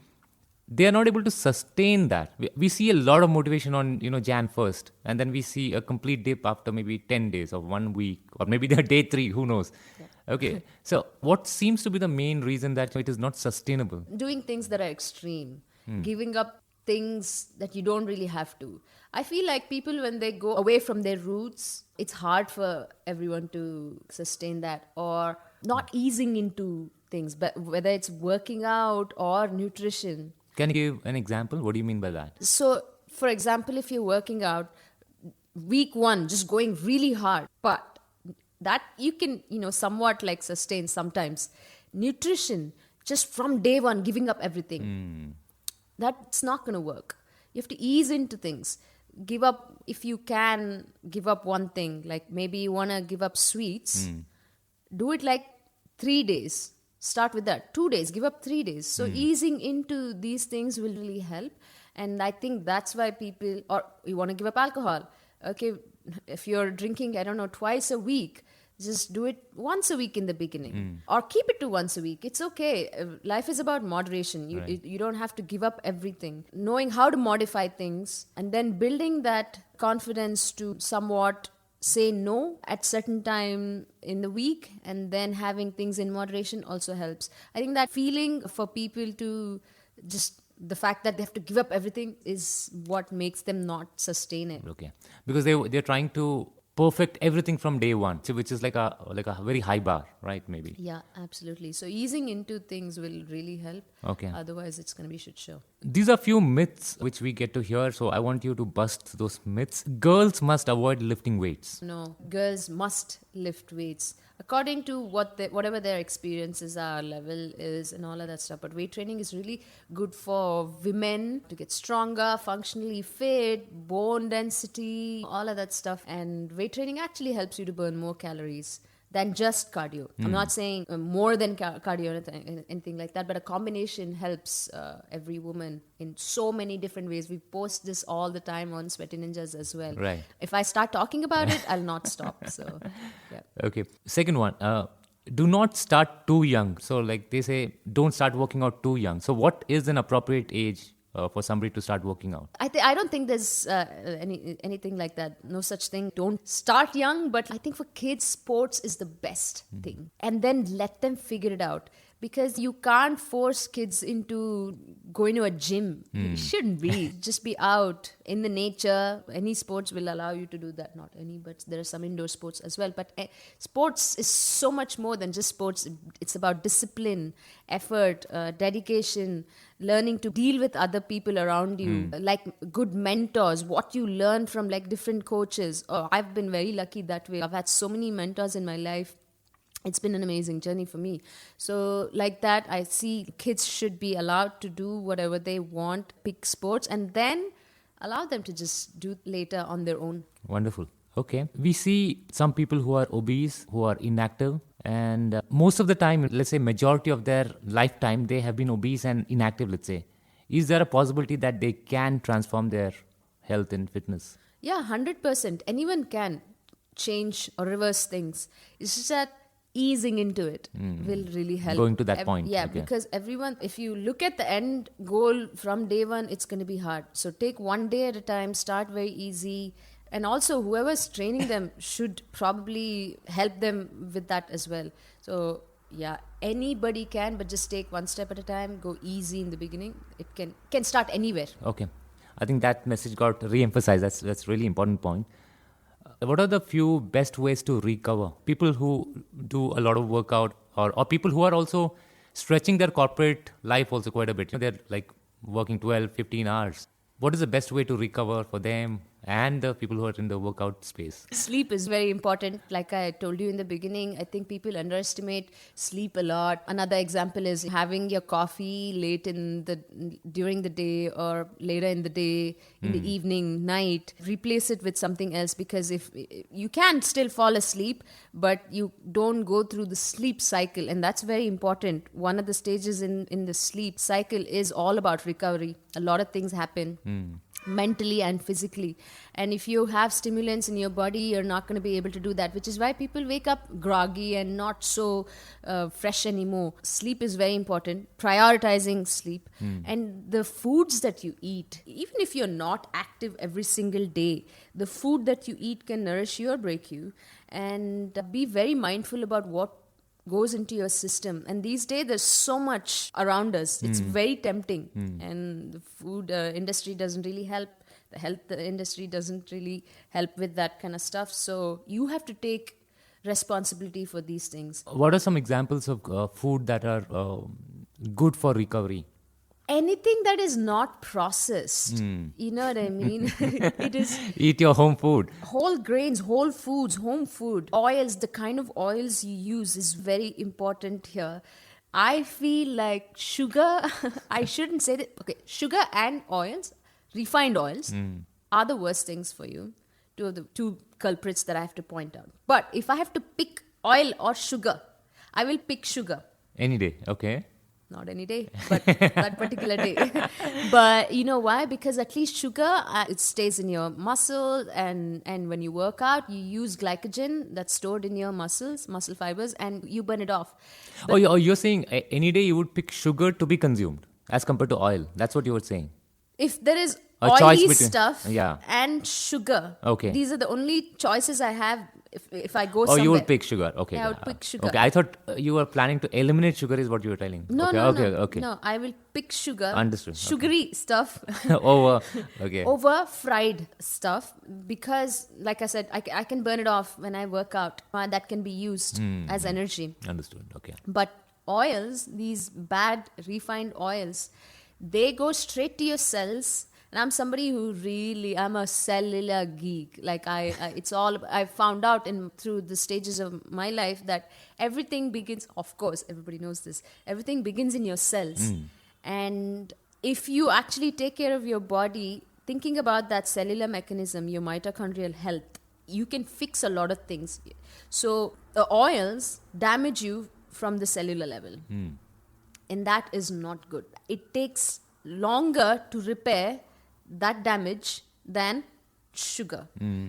they are not able to sustain that. We see a lot of motivation on, Jan 1st, and then we see a complete dip after maybe 10 days or 1 week, or maybe the day 3, who knows. Yeah. Okay, so what seems to be the main reason that it is not sustainable? Doing things that are extreme, giving up things that you don't really have to. I feel like people, when they go away from their roots, it's hard for everyone to sustain that, or not easing into things, but whether it's working out or nutrition. Can you give an example? What do you mean by that? So, for example, if you're working out, week 1, just going really hard, but that you can, somewhat like sustain sometimes. Nutrition, just from day 1, giving up everything. That's not going to work. You have to ease into things. Give up, if you can, give up one thing. Like maybe you want to give up sweets. Do it like 3 days. Start with that. 2 days, give up 3 days. So easing into these things will really help. And I think that's why people, or you want to give up alcohol. Okay, if you're drinking, I don't know, twice a week, just do it once a week in the beginning. Or keep it to once a week. It's okay. Life is about moderation. You don't have to give up everything. Knowing how to modify things and then building that confidence to somewhat say no at certain time in the week, and then having things in moderation also helps. I think that feeling for people to just, the fact that they have to give up everything is what makes them not sustain it. Okay, because they're trying to perfect everything from day 1, which is like a very high bar, right? Maybe. Yeah, absolutely. So easing into things will really help. Okay. Otherwise, it's going to be shit show. These are few myths which we get to hear, so I want you to bust those myths. Girls must avoid lifting weights. No, girls must lift weights according to whatever their experiences are, level is, and all of that stuff. But weight training is really good for women to get stronger, functionally fit, bone density, all of that stuff. And weight training actually helps you to burn more calories than just cardio. I'm not saying more than cardio or anything like that, but a combination helps every woman in so many different ways. We post this all the time on Sweaty Ninjas as well. Right. If I start talking about it, I'll not stop. So, yeah. Okay. Second one, do not start too young. So like they say, don't start working out too young. So what is an appropriate age for somebody to start working out? I don't think there's anything like that. No such thing. Don't start young, but I think for kids, sports is the best thing. And then let them figure it out. Because you can't force kids into going to a gym. It shouldn't be. Just be out in the nature. Any sports will allow you to do that. Not any, but there are some indoor sports as well. But sports is so much more than just sports. It's about discipline, effort, dedication, learning to deal with other people around you, like good mentors, what you learn from like different coaches. I've been very lucky that way. I've had so many mentors in my life. It's been an amazing journey for me. So like that, I see kids should be allowed to do whatever they want, pick sports, and then allow them to just do later on their own. Wonderful. Okay. We see some people who are obese, who are inactive, and most of the time, let's say majority of their lifetime, they have been obese and inactive, let's say. Is there a possibility that they can transform their health and fitness? Yeah, 100%. Anyone can change or reverse things. It's just that easing into it will really help. Going to that point. Yeah, okay. Because everyone, if you look at the end goal from day 1, it's going to be hard. So take one day at a time, start very easy. And also whoever's training them should probably help them with that as well. So yeah, anybody can, but just take one step at a time, go easy in the beginning. It can start anywhere. Okay. I think that message got re-emphasized. That's really important point. What are the few best ways to recover? People who do a lot of workout or people who are also stretching their corporate life also quite a bit. They're like working 12, 15 hours. What is the best way to recover for them and the people who are in the workout space. Sleep is very important. Like I told you in the beginning, I think people underestimate sleep a lot. Another example is having your coffee during the day or later in the day, in the evening, night. Replace it with something else, because if you can still fall asleep, but you don't go through the sleep cycle, and that's very important. One of the stages in the sleep cycle is all about recovery. A lot of things happen. Mentally and physically, and if you have stimulants in your body, you're not going to be able to do that, which is why people wake up groggy and not so fresh anymore. Sleep is very important. Prioritizing sleep and the foods that you eat, even if you're not active every single day, the food that you eat can nourish you or break you. And be very mindful about what goes into your system. And these days there's so much around us. It's very tempting. And the food industry doesn't really help. The health industry doesn't really help with that kind of stuff. So you have to take responsibility for these things. What are some examples of food that are good for recovery? Anything that is not processed. You know what I mean? It is Eat your home food. whole grains, whole foods, home food. Oils, the kind of oils you use is very important here. I feel like sugar, I shouldn't say that. Okay, sugar and oils, refined oils, are the worst things for you. Two of the two culprits that I have to point out. But if I have to pick oil or sugar, I will pick sugar. Any day, okay. Not any day, but that particular day. But you know why? Because at least sugar, it stays in your muscle, and when you work out, you use glycogen that's stored in your muscles, muscle fibers, and you burn it off. But You're saying any day you would pick sugar to be consumed as compared to oil. That's what you were saying. if there is A choice oily between- stuff yeah. and sugar, Okay. these are the only choices I have if I go Oh, somewhere. you would pick sugar. Okay. Yeah, I would pick sugar. Okay, I thought you were planning to eliminate sugar is what you were telling. No, okay, no, okay, no. okay. No, I will pick sugar. Understood. Okay. Sugary stuff. Okay. Over fried stuff, because like I said, I can burn it off when I work out. That can be used as energy. Understood. Okay. But oils, these bad refined oils, they go straight to your cells. And I'm somebody who I'm a cellular geek. Like I found out through the stages of my life that everything begins, of course, everybody knows this, everything begins in your cells. And if you actually take care of your body, thinking about that cellular mechanism, your mitochondrial health, you can fix a lot of things. So the oils damage you from the cellular level. And that is not good. It takes longer to repair that damage than sugar.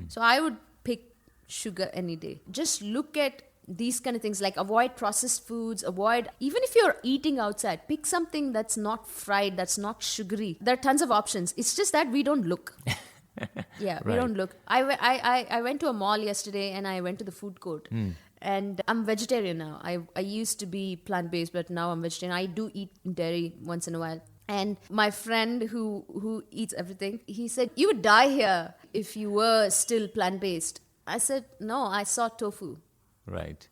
So I would pick sugar any day. Just look at these kind of things, like avoid processed foods, even if you're eating outside, pick something that's not fried, that's not sugary. There are tons of options. It's just that we don't look. Yeah, we Right. don't look. I went to a mall yesterday and I went to the food court. And I'm vegetarian now. I used to be plant-based, but now I'm vegetarian. I do eat dairy once in a while. And my friend who eats everything, he said, you would die here if you were still plant-based. I said, no, I saw tofu. Right.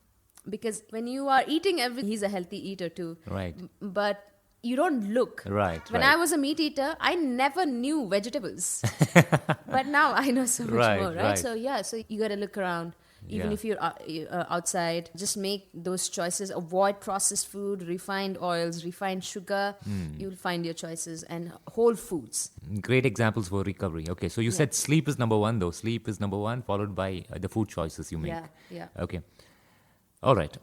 Because when you are eating everything, he's a healthy eater too. Right. But you don't look. Right. When right. I was a meat eater, I never knew vegetables. But now I know so much Right, more, right? right. So you got to look around. Even Yeah. if you're outside, just make those choices. Avoid processed food, refined oils, refined sugar. You'll find your choices. And whole foods. Great examples for recovery. Okay, so you said sleep is number one, though. Sleep is number one, followed by the food choices you make. Yeah. Okay. All right.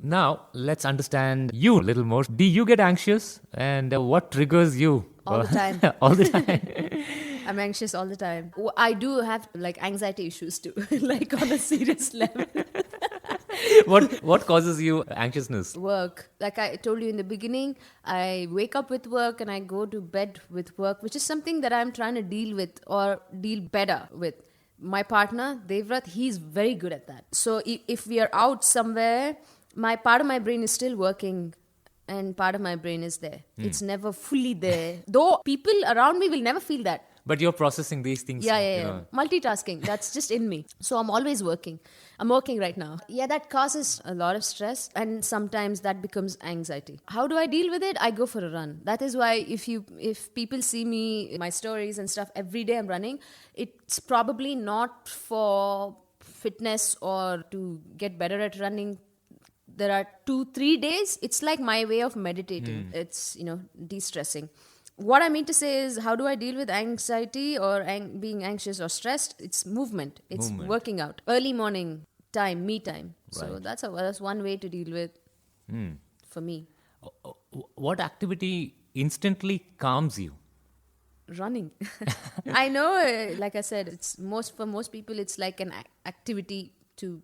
Now, let's understand you a little more. Do you get anxious? And what triggers you? All the time. All the time. I'm anxious all the time. I do have like anxiety issues too, like on a serious level. What causes you anxiousness? Work. Like I told you in the beginning, I wake up with work and I go to bed with work, which is something that I'm trying to deal with or deal better with. My partner, Devaraj, he's very good at that. So if we are out somewhere, part of my brain is still working and part of my brain is there. It's never fully there. Though people around me will never feel that. But you're processing these things. Yeah. Multitasking, that's just in me. So I'm always working. I'm working right now. Yeah, that causes a lot of stress, and sometimes that becomes anxiety. How do I deal with it? I go for a run. That is why if people see me, my stories and stuff, every day I'm running, it's probably not for fitness or to get better at running. There are 2-3 days. It's like my way of meditating. It's, de-stressing. What I mean to say is, how do I deal with anxiety or being anxious or stressed? It's movement. It's working out. Early morning time, me time. Right. So that's one way to deal with for me. What activity instantly calms you? Running. I know, like I said, for most people, it's like an activity to...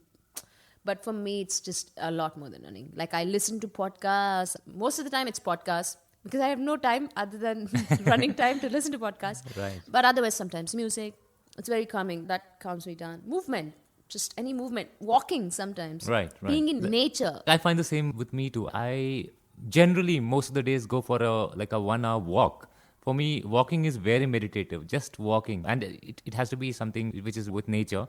But for me, it's just a lot more than running. Like, I listen to podcasts. Most of the time, it's podcasts. Because I have no time other than running time to listen to podcasts. Right. But otherwise, sometimes music, it's very calming. That calms me down. Movement, just any movement. Walking sometimes. Right. Being in nature. I find the same with me too. I generally, most of the days, go for a 1 hour walk. For me, walking is very meditative. Just walking. And it has to be something which is with nature.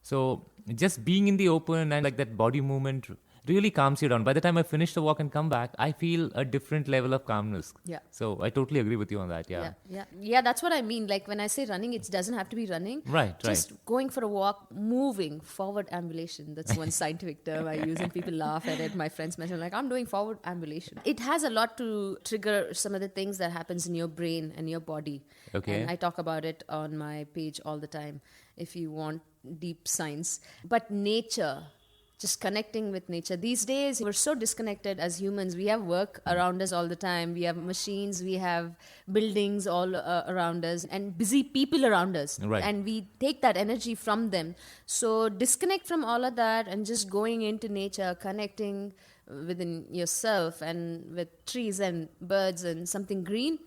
So just being in the open and like that body movement really calms you down. By the time I finish the walk and come back, I feel a different level of calmness. Yeah. So I totally agree with you on that. Yeah, that's what I mean. Like, when I say running, it doesn't have to be running. Right. Just going for a walk, moving, forward ambulation. That's one scientific term I use, and people laugh at it. My friends mention, like, I'm doing forward ambulation. It has a lot to trigger some of the things that happens in your brain and your body. Okay. And I talk about it on my page all the time if you want deep science. But nature, just connecting with nature. These days, we're so disconnected as humans. We have work around us all the time. We have machines, we have buildings all around us, and busy people around us. Right. And we take that energy from them. So disconnect from all of that and just going into nature, connecting within yourself and with trees and birds and something green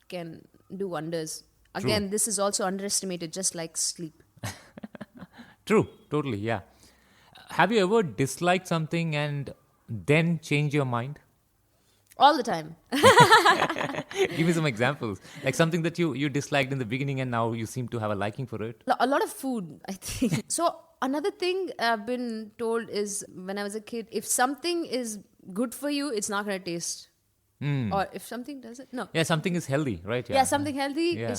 can do wonders. True. Again, this is also underestimated, just like sleep. True. Totally. Yeah. Have you ever disliked something and then changed your mind? All the time. Give me some examples. Like something that you disliked in the beginning and now you seem to have a liking for it. A lot of food, I think. So another thing I've been told is, when I was a kid, if something is good for you, it's not going to taste. Or if something doesn't, no. Yeah, something is healthy, right? Yeah, something healthy Yeah.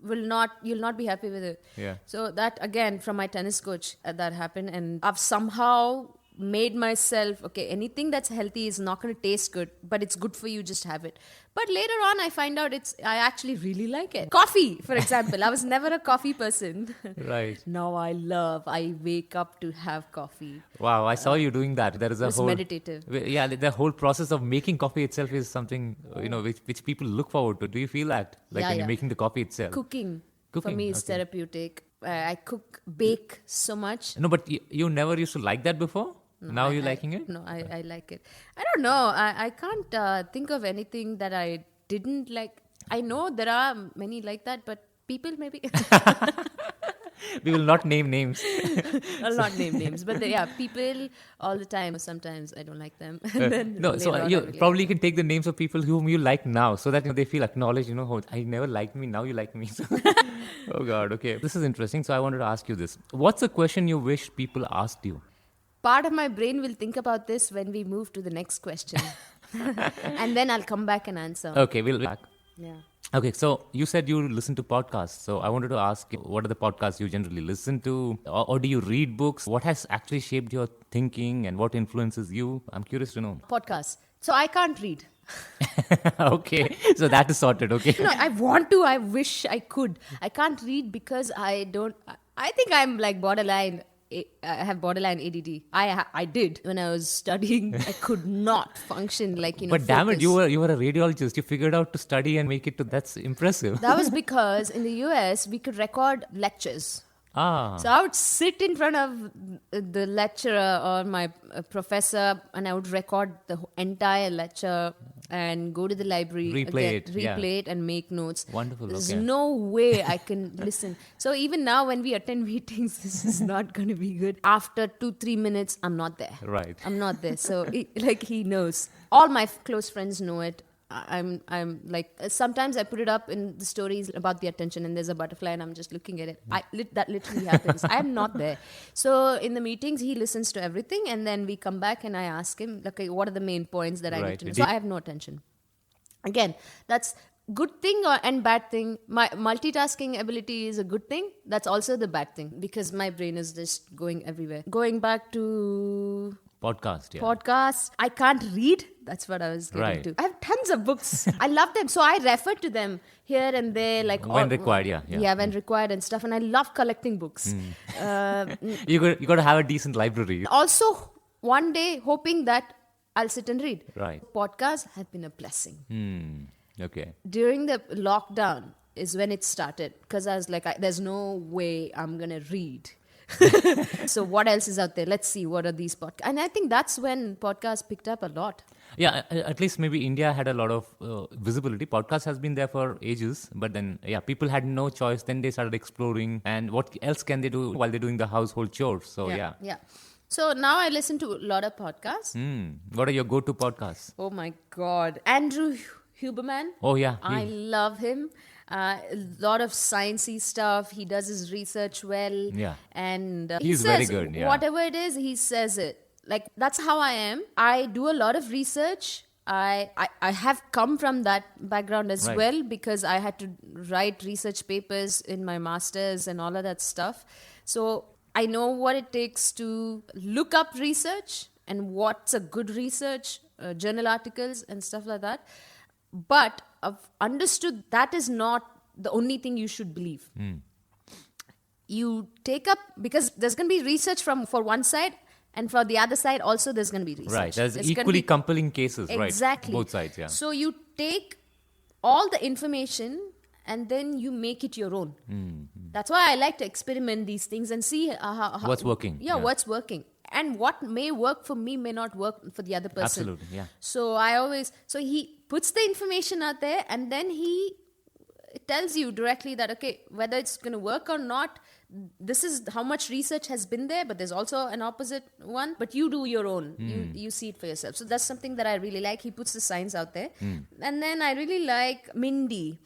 you'll not be happy with it. Yeah. So that, again, from my tennis coach, that happened, and I've somehow made myself, okay, anything that's healthy is not going to taste good, but it's good for you, just have it. But later on, I find out I actually really like it. Coffee, for example. I was never a coffee person. Right. Now I wake up to have coffee. Wow, I saw you doing that. There is a It's whole meditative. Yeah, the whole process of making coffee itself is something which people look forward to. Do you feel that? Like when you're making the coffee itself? Cooking for me is therapeutic. I bake so much. No, but you never used to like that before? No, now you're liking it? No, I like it. I don't know. I can't think of anything that I didn't like. I know there are many like that, but people maybe. We will not name names. I'll not name names. But people all the time. Sometimes I don't like them. No, so you probably can take the names of people whom you like now so that they feel acknowledged. I never liked me, now you like me. Oh God, okay. This is interesting. So I wanted to ask you this. What's a question you wish people asked you? Part of my brain will think about this when we move to the next question. And then I'll come back and answer. Okay, we'll be back. Yeah. Okay, so you said you listen to podcasts. So I wanted to ask you, what are the podcasts you generally listen to? Or do you read books? What has actually shaped your thinking and what influences you? I'm curious to know. Podcasts. So I can't read. Okay, so that is sorted, okay. No, I want to. I wish I could. I can't read because I think I'm like borderline. I have borderline ADD. I did when I was studying. I could not function But damn it, you were a radiologist. You figured out to study and make it to. That's impressive. That was because in the US we could record lectures. So I would sit in front of the lecturer or my professor, and I would record the entire lecture and go to the library, replay it and make notes. Wonderful. There's no way I can listen. So even now when we attend meetings, this is not going to be good. After 2-3 minutes, I'm not there. Right. I'm not there. So he knows. All my close friends know it. I'm like, sometimes I put it up in the stories about the attention, and there's a butterfly and I'm just looking at it. That literally happens. I'm not there. So in the meetings, he listens to everything, and then we come back and I ask him, okay, what are the main points that I need to know? So I have no attention. Again, that's good thing and bad thing. My multitasking ability is a good thing. That's also the bad thing, because my brain is just going everywhere. Going back to podcasts, I can't read. That's what I was getting to. I have tons of books. I love them, so I refer to them here and there, like when required. When required and stuff. And I love collecting books. You got to have a decent library. Also, one day hoping that I'll sit and read. Right. Podcasts have been a blessing. Okay. During the lockdown is when it started, because I was like, there's no way I'm going to read. So what else is out there? Let's see, what are these podcasts? And I think that's when podcasts picked up a lot. Yeah, at least maybe India had a lot of visibility. Podcast has been there for ages, but then, people had no choice. Then they started exploring, and what else can they do while they're doing the household chores? So, yeah. So now I listen to a lot of podcasts. What are your go-to podcasts? Oh my God. Andrew Huberman. Oh, yeah. I love him. A lot of sciencey stuff. He does his research well. Yeah. And he's very good. Yeah. Whatever it is, he says it. Like, that's how I am. I do a lot of research. I have come from that background as well, because I had to write research papers in my master's and all of that stuff. So I know what it takes to look up research and what's a good research, journal articles and stuff like that. But I've understood that is not the only thing you should believe. You take up, because there's going to be research for one side, and for the other side also there's going to be research. Right, there's equally compelling cases, exactly. Right? Both sides, yeah. So you take all the information and then you make it your own. That's why I like to experiment these things and see how what's working. Yeah, what's working. And what may work for me may not work for the other person. Absolutely, yeah. So he puts the information out there, and then he tells you directly that, okay, whether it's going to work or not, this is how much research has been there, but there's also an opposite one. But you do your own. You see it for yourself. So that's something that I really like. He puts the science out there. And then I really like Mindy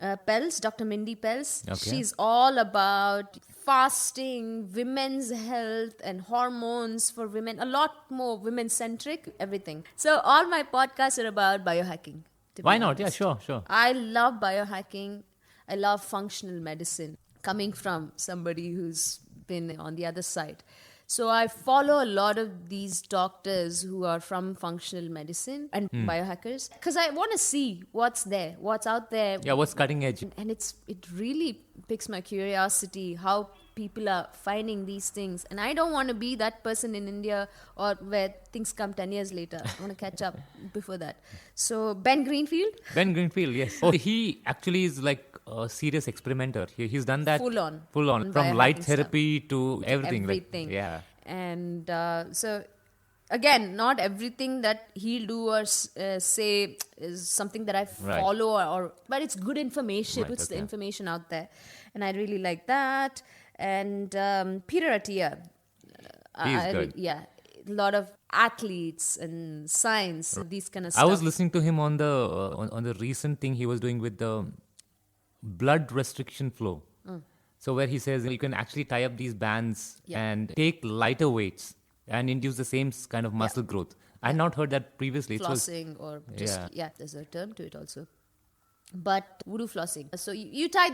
Pelz, Dr. Mindy Pelz. Okay. She's all about fasting, women's health and hormones for women, a lot more women-centric, everything. So all my podcasts are about biohacking. Why not? Yeah, sure. I love biohacking. I love functional medicine, coming from somebody who's been on the other side. So I follow a lot of these doctors who are from functional medicine and biohackers, because I want to see what's there, what's out there. Yeah, what's cutting edge. And it really piques my curiosity how people are finding these things. And I don't want to be that person in India or where things come 10 years later. I want to catch up before that. So Ben Greenfield, yes. Oh, he actually is like a serious experimenter. He's done that full on from light therapy to everything. Everything. Yeah. And so again, not everything that he'll do or say is something that I follow, but it's good information. It puts the information out there, and I really like that. And Peter Attia, he's good. A lot of athletes and science, these kind of stuff. I was listening to him on the on the recent thing he was doing with the blood restriction flow. So where he says you can actually tie up these bands and take lighter weights and induce the same kind of muscle growth. I had not heard that previously. Flossing or just, there's a term to it also. But voodoo flossing. So you tie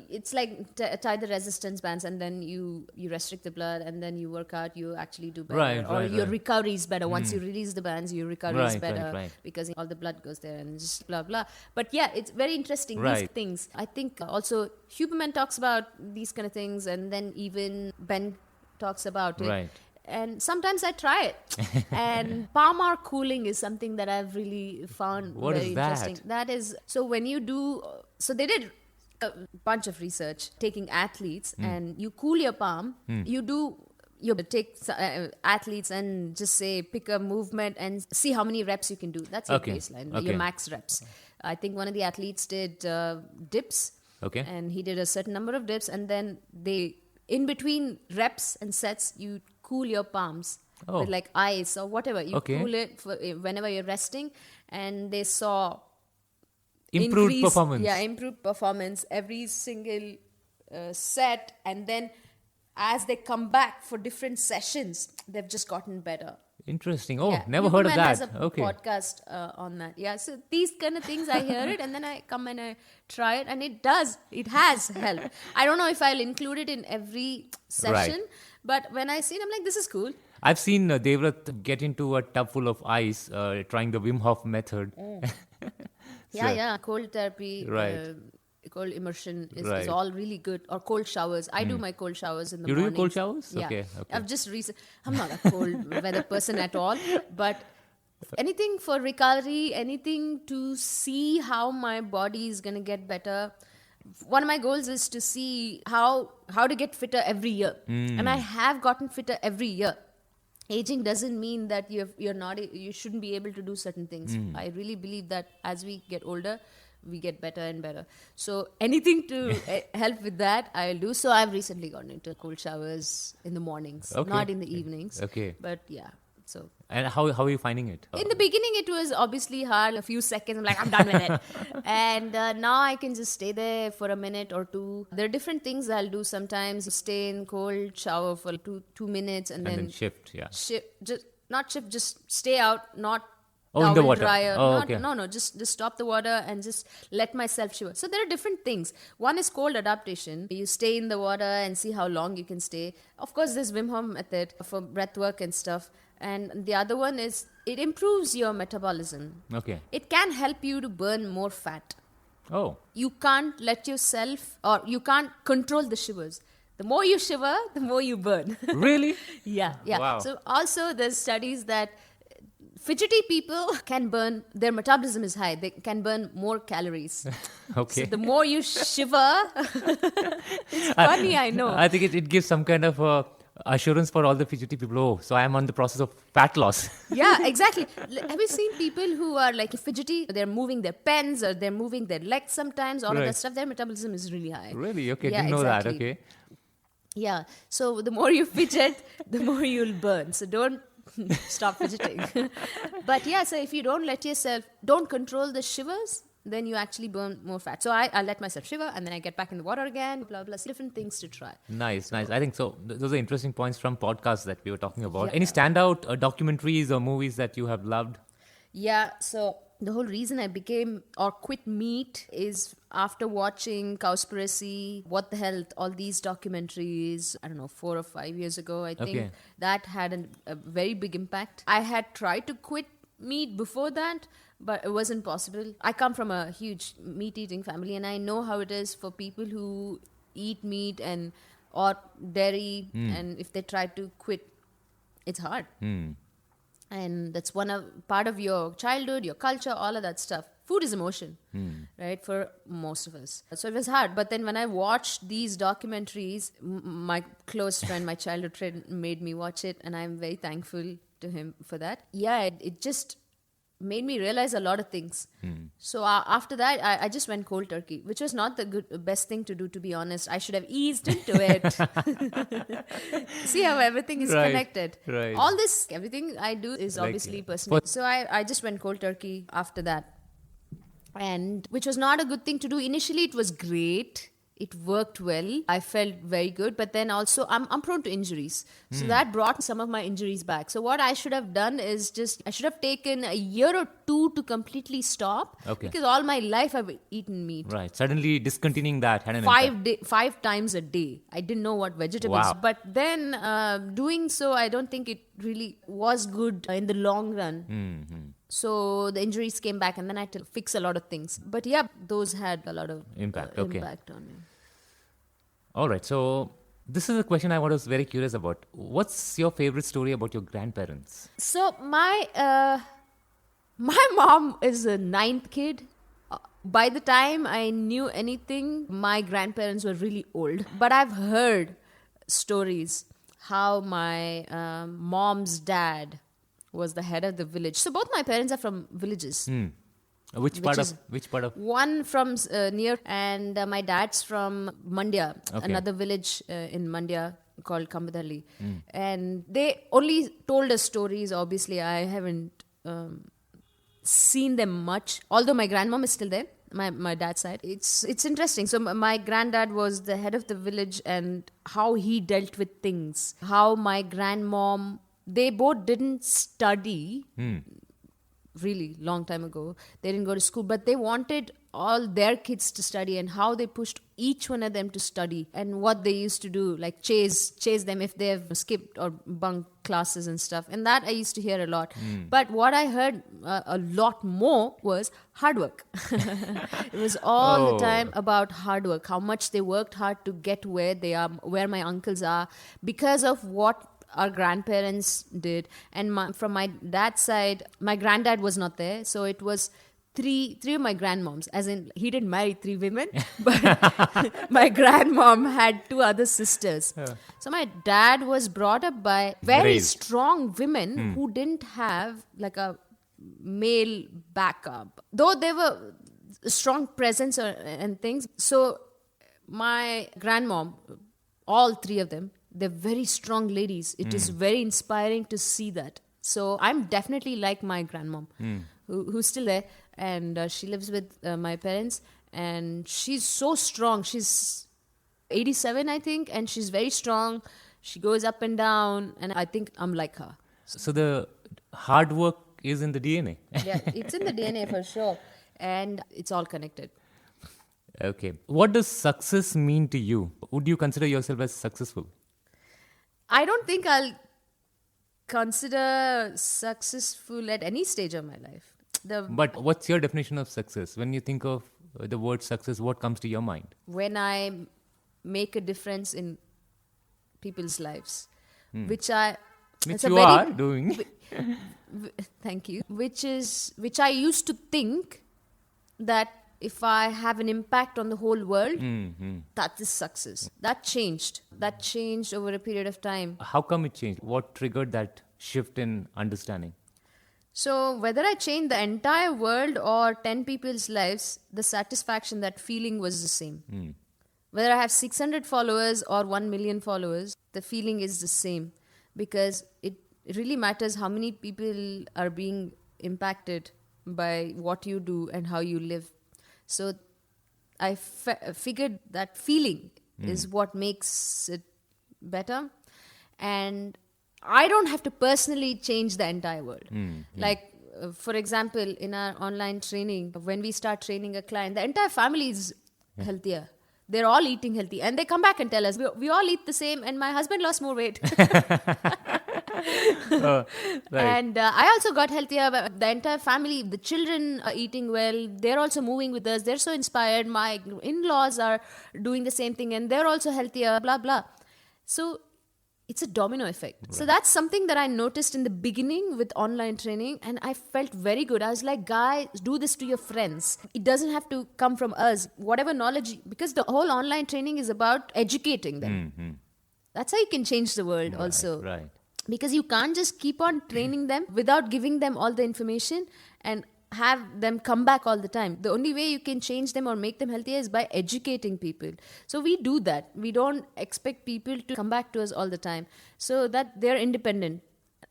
it's like tie the resistance bands, and then you restrict the blood, and then you work out, you actually do better. Your recovery is better. Once you release the bands, your recovery is better because all the blood goes there and just blah, blah. But it's very interesting, these things. I think also Huberman talks about these kind of things, and then even Ben talks about it. Right. And sometimes I try it. And palmar cooling is something that I've really found very interesting. That is, so when you do, so they did a bunch of research taking athletes and you cool your palm. You take athletes and just say, pick a movement and see how many reps you can do. That's your baseline, your max reps. I think one of the athletes did dips. Okay. And he did a certain number of dips, and then in between reps and sets, you cool your palms with like ice or whatever. You cool it for whenever you're resting. And they saw Improved performance. Yeah, improved performance every single set, and then as they come back for different sessions, they've just gotten better. Interesting. Oh, Yeah. never heard of Huberman that. has a Okay. podcast on that. Yeah, so these kind of things, I hear it and then I come and I try it, and it has helped. I don't know if I'll include it in every session, but when I see it, I'm like, this is cool. I've seen Devrat get into a tub full of ice, trying the Wim Hof method. Yeah, cold therapy, Right. cold immersion is Right. all really good. Or cold showers. I do my cold showers in the You do mornings. cold showers? Yeah. Okay. I'm not a cold weather person at all, but anything for recovery, anything to see how my body is going to get better. One of my goals is to see how to get fitter every year. And I have gotten fitter every year. Aging doesn't mean that you shouldn't be able to do certain things. I really believe that as we get older, we get better and better. So anything to help with that, I'll do. So I've recently gotten into cold showers in the mornings, not in the evenings. Okay. But yeah, so. And how are you finding it? In the beginning, it was obviously hard. A few seconds, I'm like, I'm done with it. And now I can just stay there for a minute or two. There are different things I'll do sometimes. Stay in cold shower for 2 minutes and then shift, yeah. Just stay out, not in the water. dryer. Okay. No, just stop the water and just let myself shiver. So there are different things. One is cold adaptation. You stay in the water and see how long you can stay. Of course, there's Wim Hof method for breath work and stuff. And the other one is it improves your metabolism. Okay. It can help you to burn more fat. Oh. You can't let yourself, or you can't control the shivers. The more you shiver, the more you burn. Really? Yeah. Wow. So also there's studies that fidgety people can burn, their metabolism is high. They can burn more calories. Okay. So the more you shiver, it's funny, I know. I think it gives some kind of assurance for all the fidgety people. Oh, so I am on the process of fat loss. Yeah, exactly. Have you seen people who are like fidgety? They're moving their pens or they're moving their legs sometimes, all of that stuff. Their metabolism is really high. Really? Okay, Yeah, didn't know exactly. that. Okay. Yeah. So the more you fidget, the more you'll burn. So don't stop fidgeting. But yeah, so if you don't control the shivers, then you actually burn more fat. So I let myself shiver and then I get back in the water again, blah, blah, different things to try. Nice. I think so. Those are interesting points from podcasts that we were talking about. Yeah. Any standout documentaries or movies that you have loved? Yeah, so the whole reason I became or quit meat is after watching Cowspiracy, What the Health, all these documentaries, I don't know, 4 or 5 years ago, I think Okay. that had a very big impact. I had tried to quit meat before that, but it wasn't possible. I come from a huge meat-eating family, and I know how it is for people who eat meat or dairy, and if they try to quit, it's hard. And that's part of your childhood, your culture, all of that stuff. Food is emotion, right, for most of us. So it was hard. But then when I watched these documentaries, my close friend, my childhood friend, made me watch it, and I'm very thankful to him for that. Yeah, it just made me realize a lot of things. So after that, I just went cold turkey, which was not the best thing to do, to be honest. I should have eased into it. See how everything is connected. Right. All this, everything I do is obviously personal. So I just went cold turkey after that. And which was not a good thing to do. Initially, it was great. It worked well. I felt very good. But then also, I'm prone to injuries. So that brought some of my injuries back. So what I should have done is I should have taken a year or two to completely stop. Okay. Because all my life I've eaten meat. Right. Suddenly discontinuing that had an impact. 5 times a day. I didn't know what vegetables. Wow. But then doing so, I don't think it really was good in the long run. So the injuries came back, and then I had to fix a lot of things. But yeah, those had a lot of Impact, impact on me. All right. So this is a question I was very curious about. What's your favorite story about your grandparents? So my mom is a 9th kid. By the time I knew anything, my grandparents were really old. But I've heard stories how my mom's dad was the head of the village. So both my parents are from villages. Which part of? One from near, and my dad's from Mandya, another village in Mandya called Kambadhalli. And they only told us stories. Obviously, I haven't seen them much. Although my grandmom is still there. my dad's side. It's interesting. So my granddad was the head of the village, and how he dealt with things. How my grandmom, they both didn't study. Really long time ago, they didn't go to school, but they wanted all their kids to study, and how they pushed each one of them to study, and what they used to do, like chase them if they have skipped or bunked classes and stuff. And that I used to hear a lot. But what I heard a lot more was hard work. It was all the time about hard work, how much they worked hard to get where they are, where my uncles are, because of what our grandparents did. And from my dad's side, my granddad was not there, so it was three of my grandmoms, as in he didn't marry 3 women, but my grandmom had 2 other sisters. So my dad was brought up by very strong women who didn't have like a male backup, though they were strong presence and things. So my grandmom, all 3 of them, they're very strong ladies. It is very inspiring to see that. So I'm definitely like my grandmom, who's still there, and she lives with my parents, and she's so strong. She's 87, I think, and she's very strong. She goes up and down, and I think I'm like her. So the hard work is in the DNA. Yeah, it's in the DNA for sure, and it's all connected. Okay. What does success mean to you? Would you consider yourself as successful? I don't think I'll consider successful at any stage of my life. But what's your definition of success? When you think of the word success, what comes to your mind? When I make a difference in people's lives, which I... Which you are doing. Thank you. Which I used to think that if I have an impact on the whole world, that is success. That changed. That changed over a period of time. How come it changed? What triggered that shift in understanding? So whether I changed the entire world or 10 people's lives, the satisfaction, that feeling was the same. Whether I have 600 followers or 1 million followers, the feeling is the same, because it really matters how many people are being impacted by what you do and how you live. So I figured that feeling is what makes it better. And I don't have to personally change the entire world. Like, for example, in our online training, when we start training a client, the entire family is healthier. They're all eating healthy. And they come back and tell us, we all eat the same, and my husband lost more weight. Right. And I also got healthier. The entire family, the children are eating well. They're also moving with us. They're so inspired. My in-laws are doing the same thing, and they're also healthier, blah, blah. So it's a domino effect. Right. So that's something that I noticed in the beginning with online training, and I felt very good. I was like, guys, do this to your friends. It doesn't have to come from us. Whatever knowledge, because the whole online training is about educating them. That's how you can change the world also. Right. Because you can't just keep on training them without giving them all the information and have them come back all the time. The only way you can change them or make them healthier is by educating people. So we do that. We don't expect people to come back to us all the time, so that they're independent.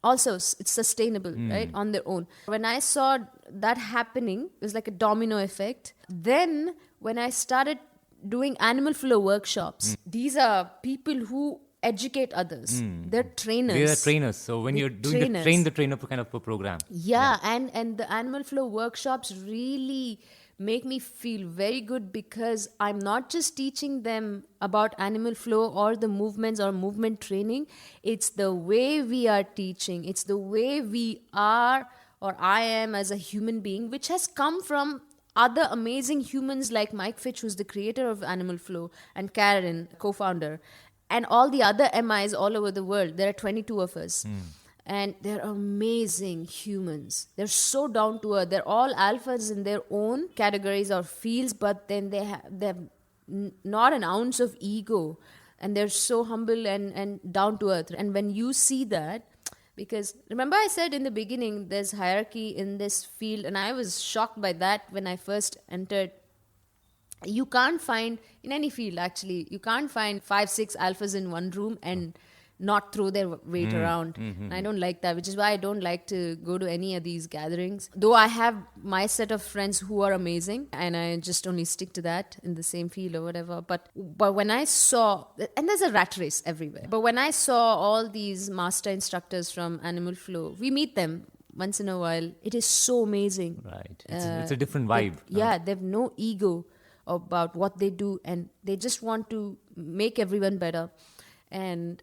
Also, it's sustainable, right, on their own. When I saw that happening, it was like a domino effect. Then when I started doing Animal-Flow workshops, these are people who educate others. They're trainers. They are trainers. So when you're doing the train the trainer kind of a program. Yeah. And the Animal-Flow workshops really make me feel very good, because I'm not just teaching them about animal flow or the movements or movement training. It's the way we are teaching. It's the way we are, or I am as a human being, which has come from other amazing humans like Mike Fitch, who's the creator of Animal-Flow, and Karen, co-founder, and all the other MIs all over the world. There are 22 of us. And they're amazing humans. They're so down to earth. They're all alphas in their own categories or fields, but then they have not an ounce of ego. And they're so humble and down to earth. And when you see that, because remember I said in the beginning, there's hierarchy in this field, and I was shocked by that when I first entered. You can't find, in any field actually, you can't find 5-6 alphas in one room and not throw their weight around. And I don't like that, which is why I don't like to go to any of these gatherings. Though I have my set of friends who are amazing, and I just only stick to that in the same field or whatever. But when I saw, and there's a rat race everywhere, but when I saw all these master instructors from Animal-Flow, we meet them once in a while. It is so amazing. Right. It's a different vibe. They have no ego about what they do, and they just want to make everyone better. And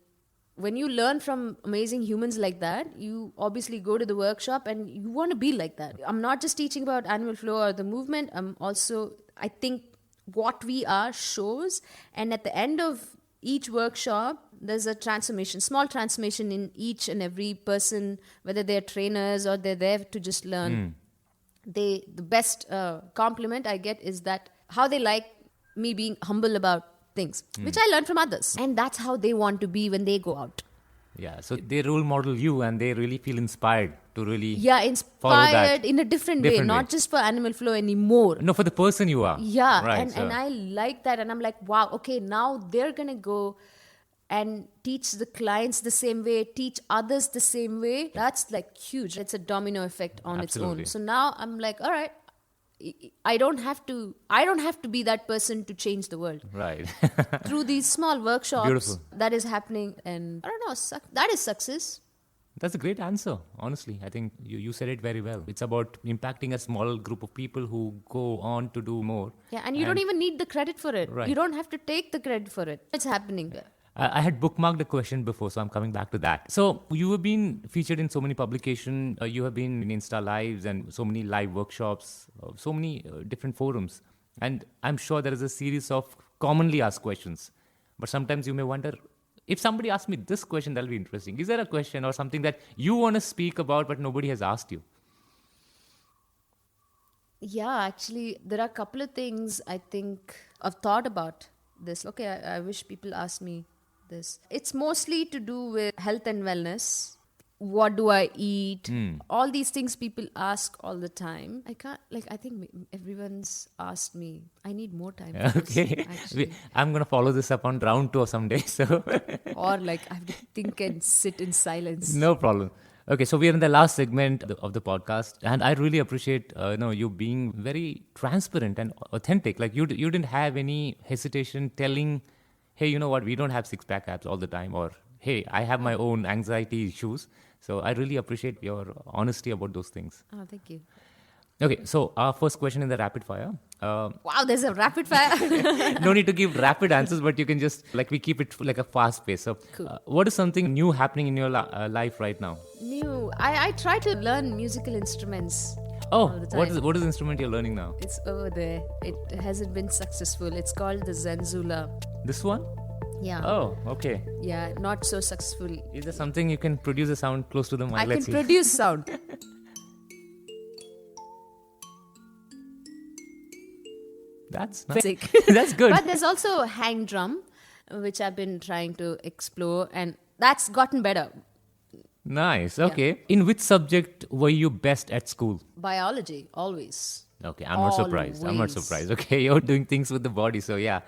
when you learn from amazing humans like that, you obviously go to the workshop and you want to be like that. I'm not just teaching about animal flow or the movement. I think what we are shows, and at the end of each workshop, there's a transformation, small transformation in each and every person, whether they're trainers or they're there to just learn. The best compliment I get is that how they like me being humble about things, which I learned from others. And that's how they want to be when they go out. Yeah, so they role model you and they really feel inspired to really inspired in a different way, not just for animal flow anymore. No, for the person you are. Yeah, right, and I like that. And I'm like, wow, okay, now they're going to go and teach the clients the same way, teach others the same way. That's like huge. It's a domino effect on its own. So now I'm like, all right, I don't have to be that person to change the world. Right. Through these small workshops. Beautiful. That is happening, and I don't know, that is success. That's a great answer, honestly. I think you said it very well. It's about impacting a small group of people who go on to do more. Yeah, and you don't even need the credit for it. Right. You don't have to take the credit for it. It's happening. I had bookmarked the question before, so I'm coming back to that. So you have been featured in so many publications. You have been in Insta Lives and so many live workshops, so many different forums. And I'm sure there is a series of commonly asked questions. But sometimes you may wonder, if somebody asks me this question, that'll be interesting. Is there a question or something that you want to speak about but nobody has asked you? Yeah, actually, there are a couple of things I think I've thought about this. Okay, I wish people asked me this. It's mostly to do with health and wellness. What do I eat? All these things people ask all the time. I think everyone's asked me. I need more time for Okay. this, I'm going to follow this up on round 2 or someday. So or I have to think and sit in silence. No problem. Okay, so we are in the last segment of the podcast, and I really appreciate you being very transparent and authentic. Like you didn't have any hesitation telling, hey, you know what, we don't have six-pack abs all the time, or hey, I have my own anxiety issues. So I really appreciate your honesty about those things. Oh, thank you. Okay, so our first question in the rapid fire. Wow, there's a rapid fire. No need to give rapid answers, but you can just, we keep it like a fast pace. So Cool. What is something new happening in your life right now? New. I try to learn musical instruments. Oh, all the time. what is the instrument you're learning now? It's over there. It hasn't been successful. It's called the Zanzula. This one? Yeah. Oh, okay. Yeah, not so successful. Is there something you can produce a sound close to the mic? I Let's can see. produce sound. That's nice. Sick. That's good. But there's also hang drum, which I've been trying to explore, and that's gotten better. Nice. Okay. Yeah. In which subject were you best at school? Biology, always. Okay, I'm not surprised. Okay, you're doing things with the body, so yeah.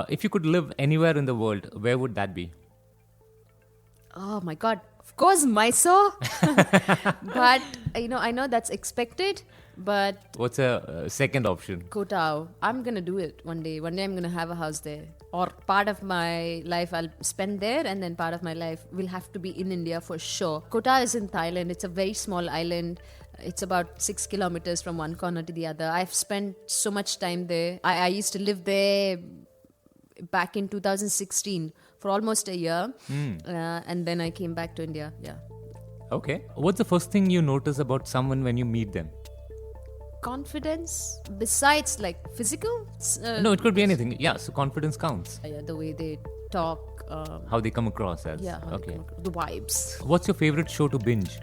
If you could live anywhere in the world, where would that be? Oh my God. Of course, Mysore. But, I know that's expected, but... What's a second option? Kotao. I'm going to do it one day. One day I'm going to have a house there. Or part of my life I'll spend there, and then part of my life will have to be in India for sure. Kotao is in Thailand. It's a very small island. It's about 6 kilometers from one corner to the other. I've spent so much time there. I used to live there back in 2016 for almost a year. And then I came back to India. Yeah. Okay. What's the first thing you notice about someone when you meet them? Confidence, besides physical? No, it could be anything. Yeah, so confidence counts. Yeah, the way they talk. How they come across as. Yeah, okay. The vibes. What's your favorite show to binge?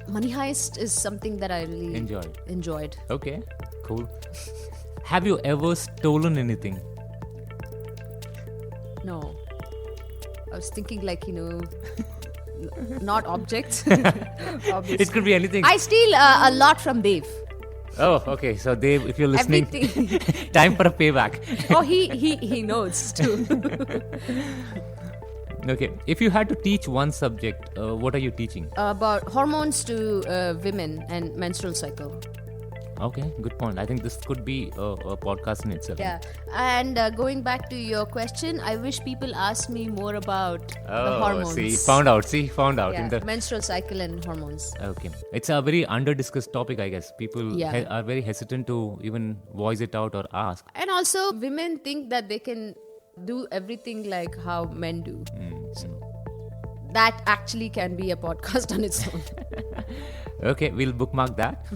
Money Heist is something that I really enjoyed. Okay, cool. Have you ever stolen anything? No. I was thinking not objects. It could be anything. I steal a lot from Dave. Oh, okay. So Dave, if you're listening, everything. Time for a payback. Oh, he knows too. Okay. If you had to teach one subject, what are you teaching? About hormones to women and menstrual cycle. Okay, good point. I think this could be a podcast in itself. Yeah. And going back to your question, I wish people asked me more about the hormones. Found out. Yeah, In the menstrual cycle and hormones. Okay. It's a very under-discussed topic, I guess. People are very hesitant to even voice it out or ask. And also, women think that they can do everything like how men do. So that actually can be a podcast on its own. Okay, we'll bookmark that.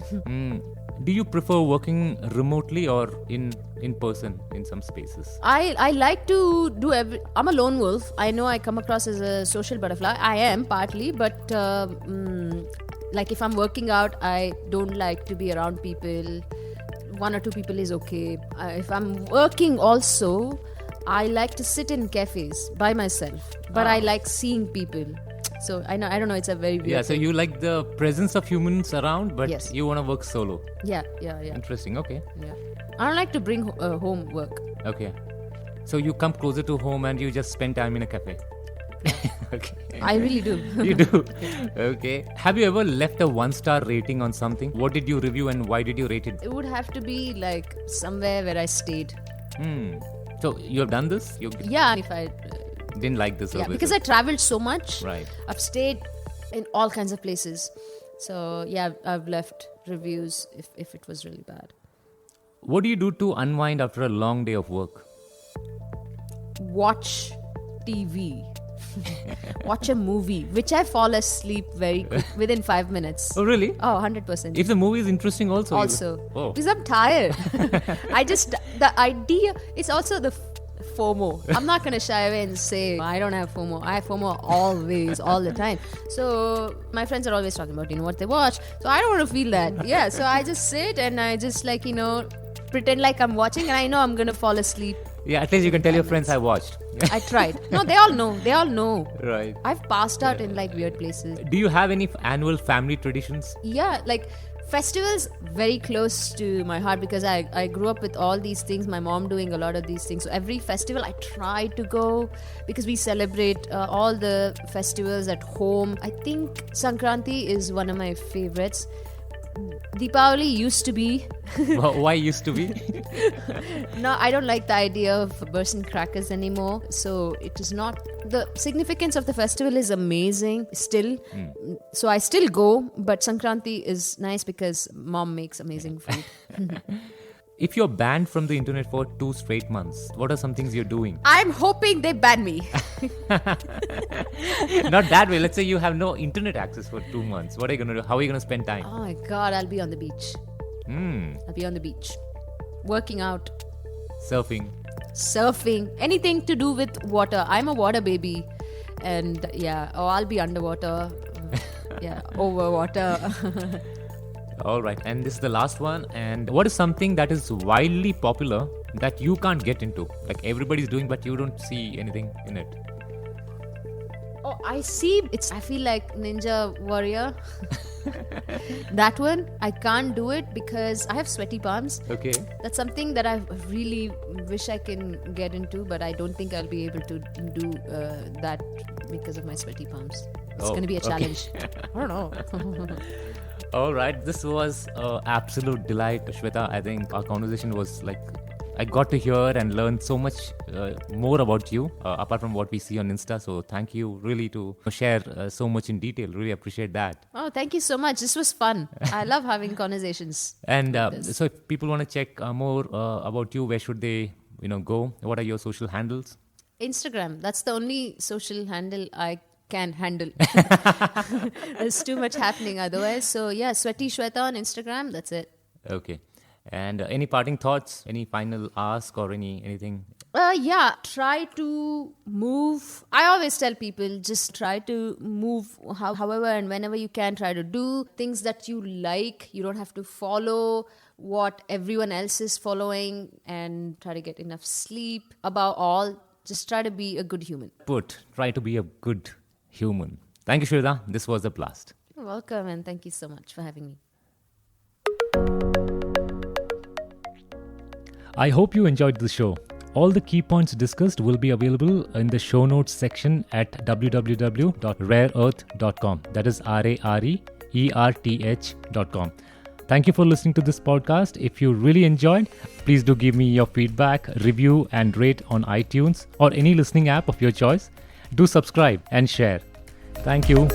Do you prefer working remotely or in person in some spaces? I like to do I'm a lone wolf. I know I come across as a social butterfly. I am partly, but like if I'm working out, I don't like to be around people. 1 or 2 people is okay. If I'm working also, I like to sit in cafes by myself, but I like seeing people. So I don't know, it's a very weird Yeah, so thing. you like the presence of humans around, but Yes. you want to work solo. Yeah. Interesting, okay. Yeah. I don't like to bring home work. Okay. So you come closer to home and you just spend time in a cafe. Okay. I really do. You do? Okay. Have you ever left a 1-star rating on something? What did you review and why did you rate it? It would have to be like somewhere where I stayed. So you have done this? You Yeah, if I... didn't like the service? Yeah, because I traveled so much. Right. I've stayed in all kinds of places. So yeah, I've left reviews if it was really bad. What do you do to unwind after a long day of work? Watch TV. Watch a movie, which I fall asleep very quick, within 5 minutes. Oh, really? Oh, 100%. If the movie is interesting also. Oh. Because I'm tired. The idea, it's also the FOMO. I'm not going to shy away and say, I don't have FOMO. I have FOMO always, all the time. So my friends are always talking about, what they watch. So I don't want to feel that. Yeah, so I just sit and I just pretend like I'm watching and I know I'm going to fall asleep. Yeah, at least you can tell your friends I watched. I tried. No, they all know. Right. I've passed out in weird places. Do you have any annual family traditions? Yeah, festivals very close to my heart because I grew up with all these things, my mom doing a lot of these things. So every festival I try to go because we celebrate all the festivals at home. I think Sankranti is one of my favorites. Deepavali used to be. Why used to be? No, I don't like the idea of bursting crackers anymore. So it is not. The significance of the festival is amazing still. So I still go, but Sankranti is nice because mom makes amazing food. If you're banned from the internet for 2 straight months, what are some things you're doing? I'm hoping they ban me. Not that way. Let's say you have no internet access for 2 months. What are you going to do? How are you going to spend time? Oh my God, I'll be on the beach. I'll be on the beach. Working out. Surfing. Anything to do with water. I'm a water baby. And I'll be underwater. Over water. All right. And this is the last one. And what is something that is wildly popular that you can't get into? Like everybody's doing, but you don't see anything in it. Oh, I see. I feel like Ninja Warrior. That one, I can't do it because I have sweaty palms. Okay. That's something that I really wish I can get into, but I don't think I'll be able to do that because of my sweaty palms. It's going to be a challenge. I don't know. All right. This was an absolute delight, Swetha. I think our conversation was I got to hear and learn so much more about you apart from what we see on Insta. So thank you really to share so much in detail. Really appreciate that. Oh, thank you so much. This was fun. I love having conversations. And so if people want to check more about you, where should they go? What are your social handles? Instagram. That's the only social handle I can handle. There's too much happening otherwise. So yeah, Sweaty Swetha on Instagram. That's it. Okay. And any parting thoughts? Any final ask or anything? Try to move. I always tell people just try to move however and whenever you can. Try to do things that you like. You don't have to follow what everyone else is following, and try to get enough sleep. Above all, just try to be a good human. Try to be a good human. Thank you, Swetha. This was a blast. You're welcome, and thank you so much for having me. I hope you enjoyed the show. All the key points discussed will be available in the show notes section at www.rareearth.com. That is RareErth.com. Thank you for listening to this podcast. If you really enjoyed, please do give me your feedback, review, and rate on iTunes or any listening app of your choice. Do subscribe and share. Thank you.